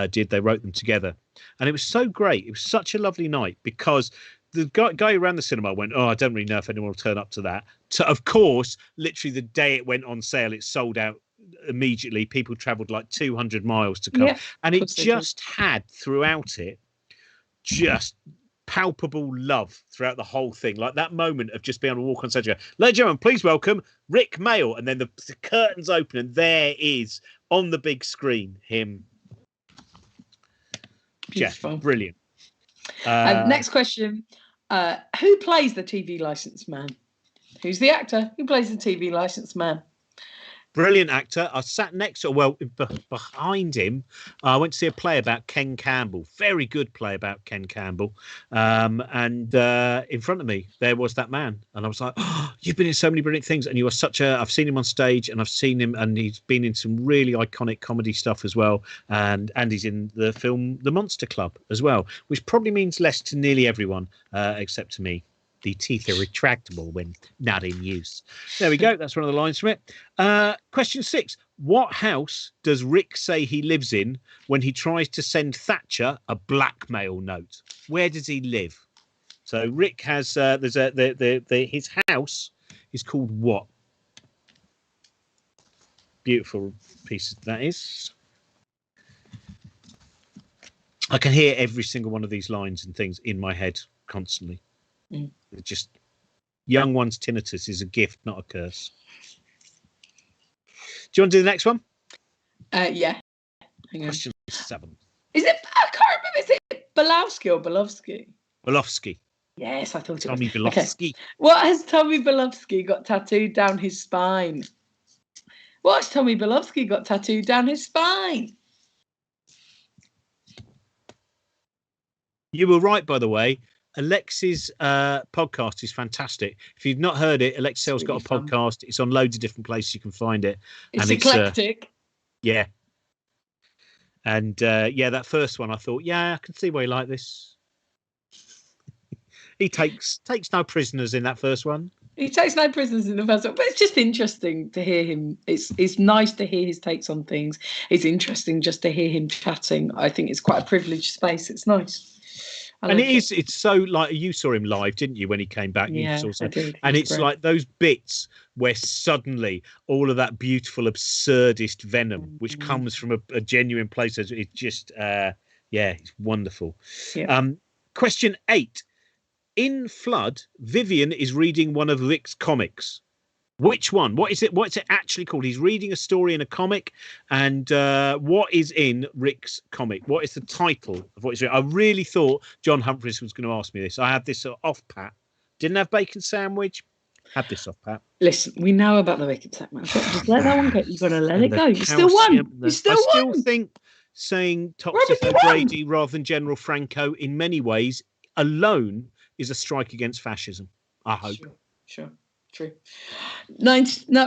did. They wrote them together, and it was so great. It was such a lovely night because the guy around the cinema went, oh, I don't really know if anyone will turn up to that. So, of course, literally the day it went on sale, it sold out immediately. People travelled like 200 miles to come. Yeah, and it just had throughout it just palpable love throughout the whole thing. Like that moment of just being able to walk on stage and go, ladies and gentlemen, please welcome Rick Mail. And then the curtains open and there is on the big screen him. Beautiful. Jeff, brilliant. Next question. Who plays the TV license man? Who's the actor who plays the TV license man? Brilliant actor. I sat next to, well, behind him. I went to see a play about Ken Campbell. Very good play about Ken Campbell. And in front of me, there was that man. And I was like, oh, you've been in so many brilliant things. And you are I've seen him on stage, and I've seen him, and he's been in some really iconic comedy stuff as well. And he's in the film The Monster Club as well, which probably means less to nearly everyone except to me. The teeth are retractable when not in use. There we go. That's one of the lines from it. Question 6. What house does Rick say he lives in when he tries to send Thatcher a blackmail note? Where does he live? So Rick has his house is called what? Beautiful piece that is. I can hear every single one of these lines and things in my head constantly. Just young one's tinnitus is a gift, not a curse. Do you want to do the next one? Yeah. Hang on. Question 7. Is it? I can't remember. Is it Belowski or Belovsky? Belovsky. Yes, I thought it Tommy was. Belovsky. Okay. What has Tommy Belovsky got tattooed down his spine? What's Tommy Belovsky got tattooed down his spine? You were right, by the way. Alex's podcast is fantastic. If you've not heard it, Alex Sale's got a podcast. It's on loads of different places you can find it. It's eclectic. Yeah. And that first one, I thought, yeah, I can see why you like this. He takes no prisoners in that first one. He takes no prisoners in the first one, but it's just interesting to hear him. It's nice to hear his takes on things. It's interesting just to hear him chatting. I think it's quite a privileged space. It's nice. And it's so, like, you saw him live, didn't you, when he came back? Yeah, I did. And it's great. Like those bits where suddenly all of that beautiful absurdist venom, which comes from a genuine place, it's just, it's wonderful. Yeah. Question 8. In Flood, Vivian is reading one of Rick's comics. Which one? What is it? What's it actually called? He's reading a story in a comic, and what is in Rick's comic? What is the title of what he's reading? I really thought John Humphries was going to ask me this. I had this off pat. Didn't have bacon sandwich. Have this off, Pat. Listen, we know about the wicked segment. Just let that one go. You've got to let And it the go. You still won. calcium, You still I still won. think saying Robin, Toxic you won. O'Grady rather than General Franco in many ways alone is a strike against fascism. I hope. Sure. True.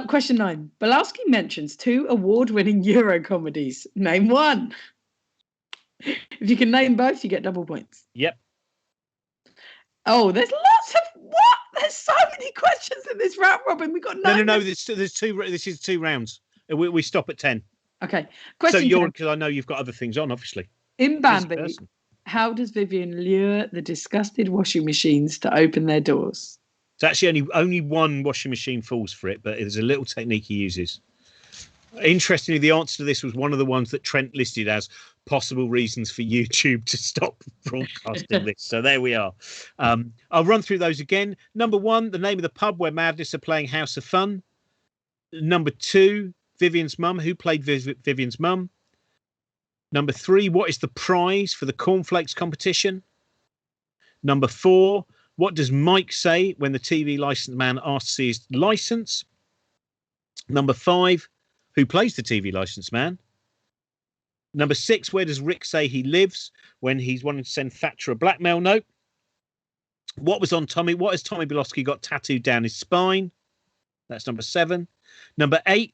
Question 9. Belowski mentions 2 award-winning Euro comedies. Name one. If you can name both, you get double points. Yep. Oh, there's lots of what? There's so many questions in this round, Robin. We got no. There's 2. This is 2 rounds. We stop at 10. Okay. So Question 10. because I know you've got other things on, obviously. In Bambi, how does Vivian lure the disgusted washing machines to open their doors? It's actually only one washing machine falls for it, but there's a little technique he uses. Interestingly, the answer to this was one of the ones that Trent listed as possible reasons for YouTube to stop broadcasting this. So there we are. I'll run through those again. Number 1, the name of the pub where Madness are playing House of Fun. Number 2, Vivian's mum. Who played Vivian's mum? Number 3, what is the prize for the cornflakes competition? Number 4, what does Mike say when the TV license man asks to see his license? Number 5, who plays the TV license man? Number 6, where does Rick say he lives when he's wanting to send Thatcher a blackmail note? What was on Tommy? What has Tommy Belowski got tattooed down his spine? That's number 7. Number 8,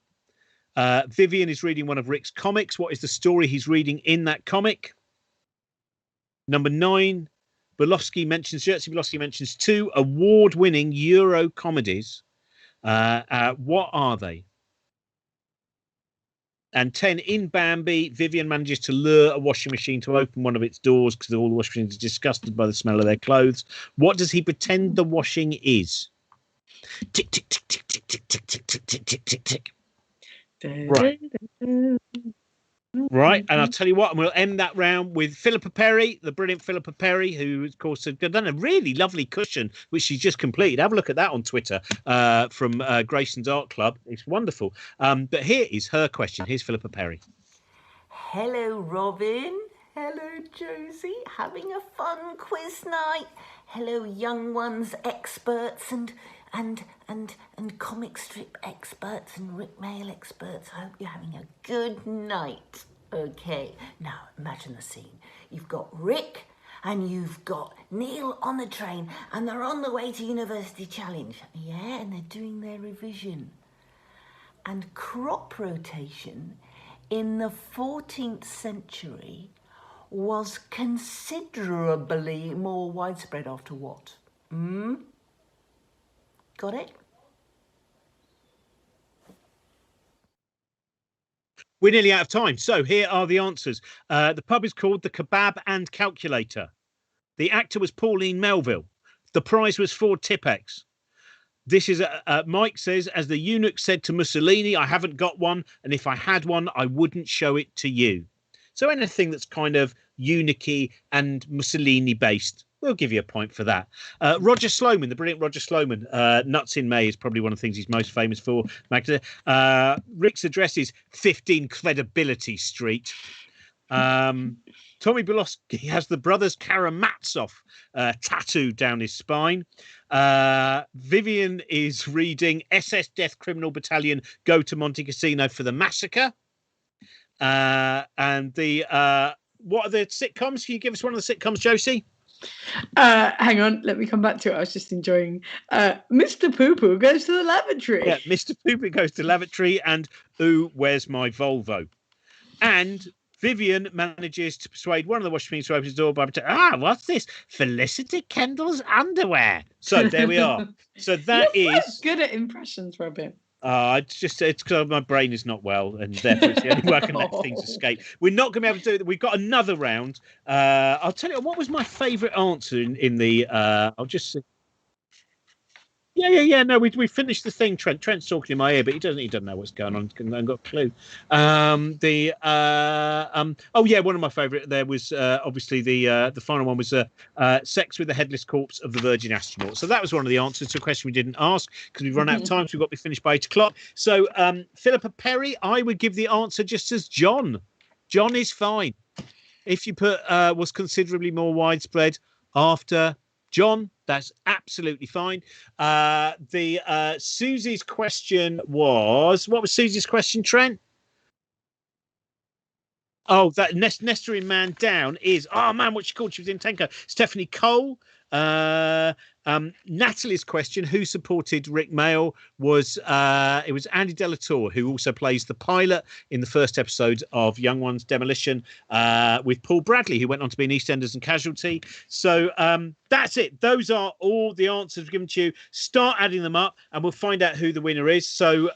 Vivian is reading one of Rick's comics. What is the story he's reading in that comic? Number 9, Jerzy Belowski mentions 2 award-winning Euro comedies. What are they? And 10, in Bambi, Vivian manages to lure a washing machine to open one of its doors because all the washing machines are disgusted by the smell of their clothes. What does he pretend the washing is? Tick, tick, tick, tick, tick, tick, tick, tick, tick, tick, tick, tick, tick. Right, and I'll tell you what, and we'll end that round with Philippa Perry, the brilliant Philippa Perry, who, of course, has done a really lovely cushion, which she's just completed. Have a look at that on Twitter from Grayson's Art Club. It's wonderful. But here is her question. Here's Philippa Perry. Hello, Robin. Hello, Josie. Having a fun quiz night. Hello, young ones, experts and comic strip experts and Rick Mail experts. I hope you're having a good night. Okay, now imagine the scene. You've got Rick and you've got Neil on the train and they're on the way to University Challenge. Yeah, and they're doing their revision. And crop rotation in the 14th century was considerably more widespread after what? Got it? We're nearly out of time. So here are the answers. The pub is called the Kebab and Calculator. The actor was Pauline Melville. The prize was 4 Tipex. This is Mike says, as the eunuch said to Mussolini, I haven't got one. And if I had one, I wouldn't show it to you. So anything that's kind of eunuchy and Mussolini based, we'll give you a point for that. Roger Sloman, the brilliant Roger Sloman, Nuts in May is probably one of the things he's most famous for. Rick's address is 15 Credibility Street. Tommy Belowski has the brothers Karamazov tattooed down his spine. Vivian is reading SS Death Criminal Battalion Go to Monte Cassino for the Massacre. And the what are the sitcoms? Can you give us one of the sitcoms, Josie? Hang on, let me come back to it. I was just enjoying Mr. Poo-Poo goes to the lavatory. Yeah, Mr. Poo-Poo goes to the lavatory and Ooh, where's my Volvo? And Vivian manages to persuade one of the washing machines to open his door by what's this? Felicity Kendall's underwear. So there we are. So that is good at impressions, Robin. It's because my brain is not well, and therefore it's the only way I can let things escape. We're not going to be able to do it. We've got another round. I'll tell you what was my favourite answer in the. I'll just. Yeah. No, we finished the thing. Trent's talking in my ear, but he doesn't know what's going on. He hasn't got a clue. One of my favourite there was obviously the final one was sex with the headless corpse of the Virgin astronaut. So that was one of the answers to a question we didn't ask because we've run out of time. So we've got to be finished by 8 o'clock. So Philippa Perry, I would give the answer just as John. John is fine. If you put was considerably more widespread after John, that's absolutely fine. Susie's question was, what was Susie's question, Trent? Oh, that Nestorian man down is, oh man, what's she called? She was in Tenko. Stephanie Cole. Natalie's question, who supported Rick Mail, was it was Andy Delatour, who also plays the pilot in the first episode of Young Ones Demolition, with Paul Bradley, who went on to be in EastEnders and Casualty. So that's it. Those are all the answers given to you. Start adding them up and we'll find out who the winner is. So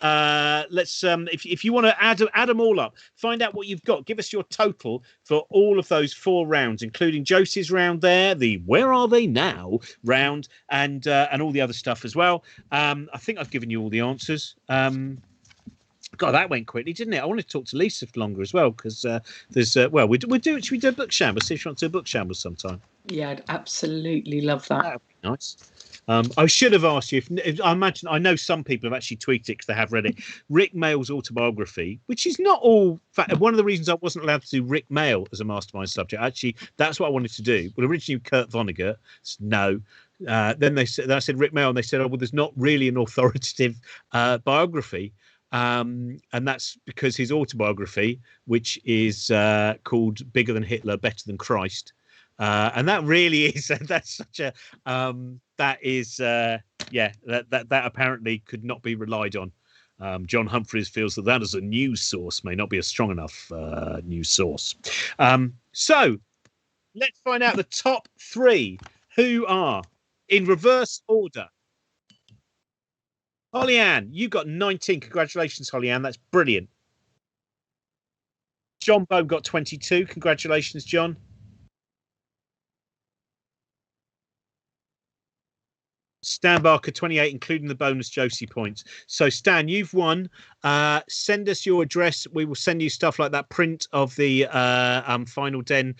let's if you want to add them all up, find out what you've got. Give us your total for all of those 4 rounds, including Josie's round there, the Where Are They Now round, and all the other stuff as well. I think I've given you all the answers. God, that went quickly, didn't it? I want to talk to Lisa for longer as well, because there's should we do a Book Shambles? See if you want to do a Book Shambles sometime. Yeah, I'd absolutely love that. That would be nice. I should have asked you if I imagine, I know some people have actually tweeted it because they have read it. Rick Mail's autobiography, which is not all. One of the reasons I wasn't allowed to do Rick Mail as a mastermind subject, actually, that's what I wanted to do. Well, originally Kurt Vonnegut, no. Then I said Rick Mail, and they said, oh well, there's not really an authoritative biography. And that's because his autobiography, which is called Bigger Than Hitler, Better Than Christ. And that really is, that's such a, that apparently could not be relied on. John Humphreys feels that as a news source may not be a strong enough news source. So let's find out the top 3 who are in reverse order. Holly Ann, you got 19. Congratulations, Holly Ann. That's brilliant. John Bohm got 22. Congratulations, John. Stan Barker 28, including the bonus Josie points. So Stan, you've won. Send us your address. We will send you stuff like that print of the Final Den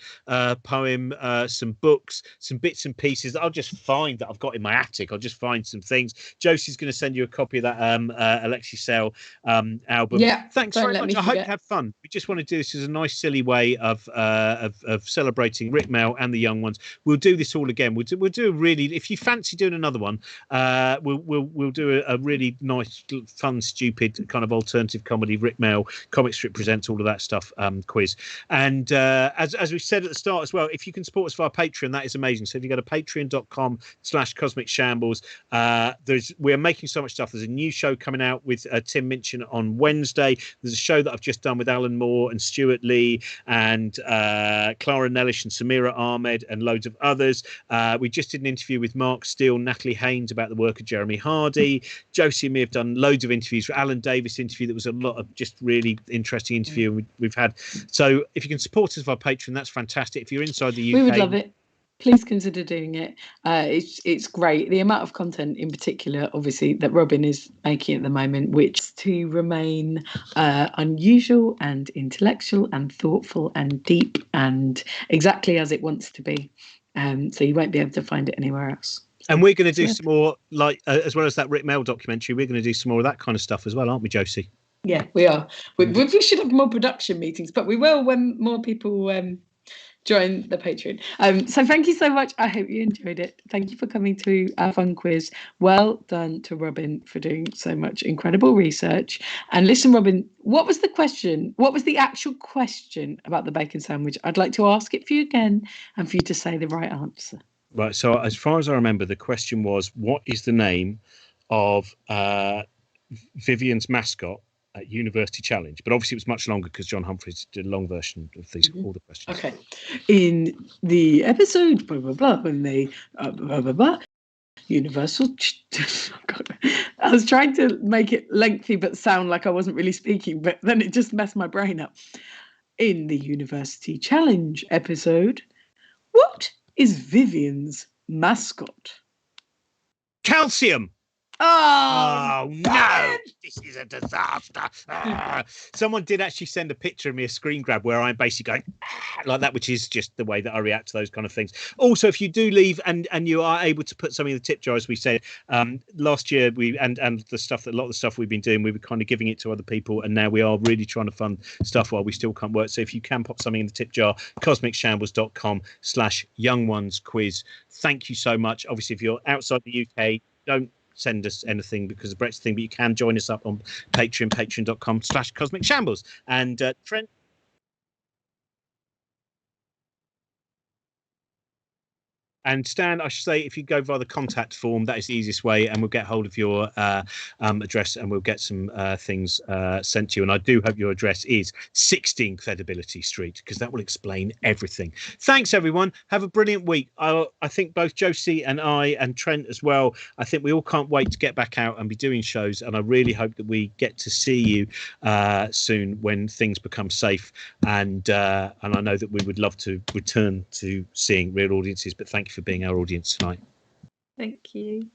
poem, some books, some bits and pieces. I'll just find that I've got in my attic. I'll just find some things. Josie's going to send you a copy of that Alexi Sale album. Yeah, thanks very much. I hope you had fun. We just want to do this as a nice, silly way of celebrating Rick Mail and the young ones. We'll do this all again. We'll do a really. If you fancy doing another one, we'll do a really nice, fun, stupid kind of alternative comedy Rick Mail comic strip presents all of that stuff quiz. And as we said at the start as well, if you can support us via Patreon, that is amazing. So if you go to patreon.com/Cosmic Shambles, we're making so much stuff. There's a new show coming out with Tim Minchin on Wednesday. There's a show that I've just done with Alan Moore and Stuart Lee and Clara Nellish and Samira Ahmed and loads of others. We just did an interview with Mark Steele, Natalie Haynes about the work of Jeremy Hardy. Josie and me have done loads of interviews. For Alan Davis interview, that was a lot of just really interesting interview we've had. So if you can support us via Patreon, that's fantastic. If you're inside the UK, we would love it. Please consider doing it. It's great. The amount of content in particular, obviously, that Robin is making at the moment, which is to remain unusual and intellectual and thoughtful and deep and exactly as it wants to be. So you won't be able to find it anywhere else. And we're going to do some more, like as well as that Rick Mail documentary, we're going to do some more of that kind of stuff as well, aren't we, Josie? Yeah, we are. We should have more production meetings, but we will when more people join the Patreon. So thank you so much. I hope you enjoyed it. Thank you for coming to our fun quiz. Well done to Robin for doing so much incredible research. And listen, Robin, what was the question? What was the actual question about the bacon sandwich? I'd like to ask it for you again and for you to say the right answer. Right. So as far as I remember, the question was, what is the name of Vivian's mascot at University Challenge? But obviously it was much longer because John Humphreys did a long version of these all the questions. Okay. In the episode, blah, blah, blah, when they, blah, blah, blah, Universal... God. I was trying to make it lengthy but sound like I wasn't really speaking, but then it just messed my brain up. In the University Challenge episode, what is Vivian's mascot? Calcium. Oh no, this is a disaster. Someone did actually send a picture of me, a screen grab, where I'm basically going like that, which is just the way that I react to those kind of things. Also, if you do leave and you are able to put something in the tip jar, as we said last year, we and the stuff that a lot of the stuff we've been doing, we were kind of giving it to other people, and now we are really trying to fund stuff while we still can't work. So if you can pop something in the tip jar, cosmicshambles.com/youngonesquiz. Thank you so much. Obviously, if you're outside the UK, don't send us anything because of the Brexit thing, but you can join us up on Patreon, patreon.com/cosmicshambles. And Trent. And Stan, I should say, if you go via the contact form, that is the easiest way, and we'll get hold of your address, and we'll get some things sent to you. And I do hope your address is 16 Credibility Street, because that will explain everything. Thanks, everyone. Have a brilliant week. I think both Josie and I, and Trent as well, I think we all can't wait to get back out and be doing shows. And I really hope that we get to see you soon when things become safe. And I know that we would love to return to seeing real audiences. But thank you for being our audience tonight. Thank you.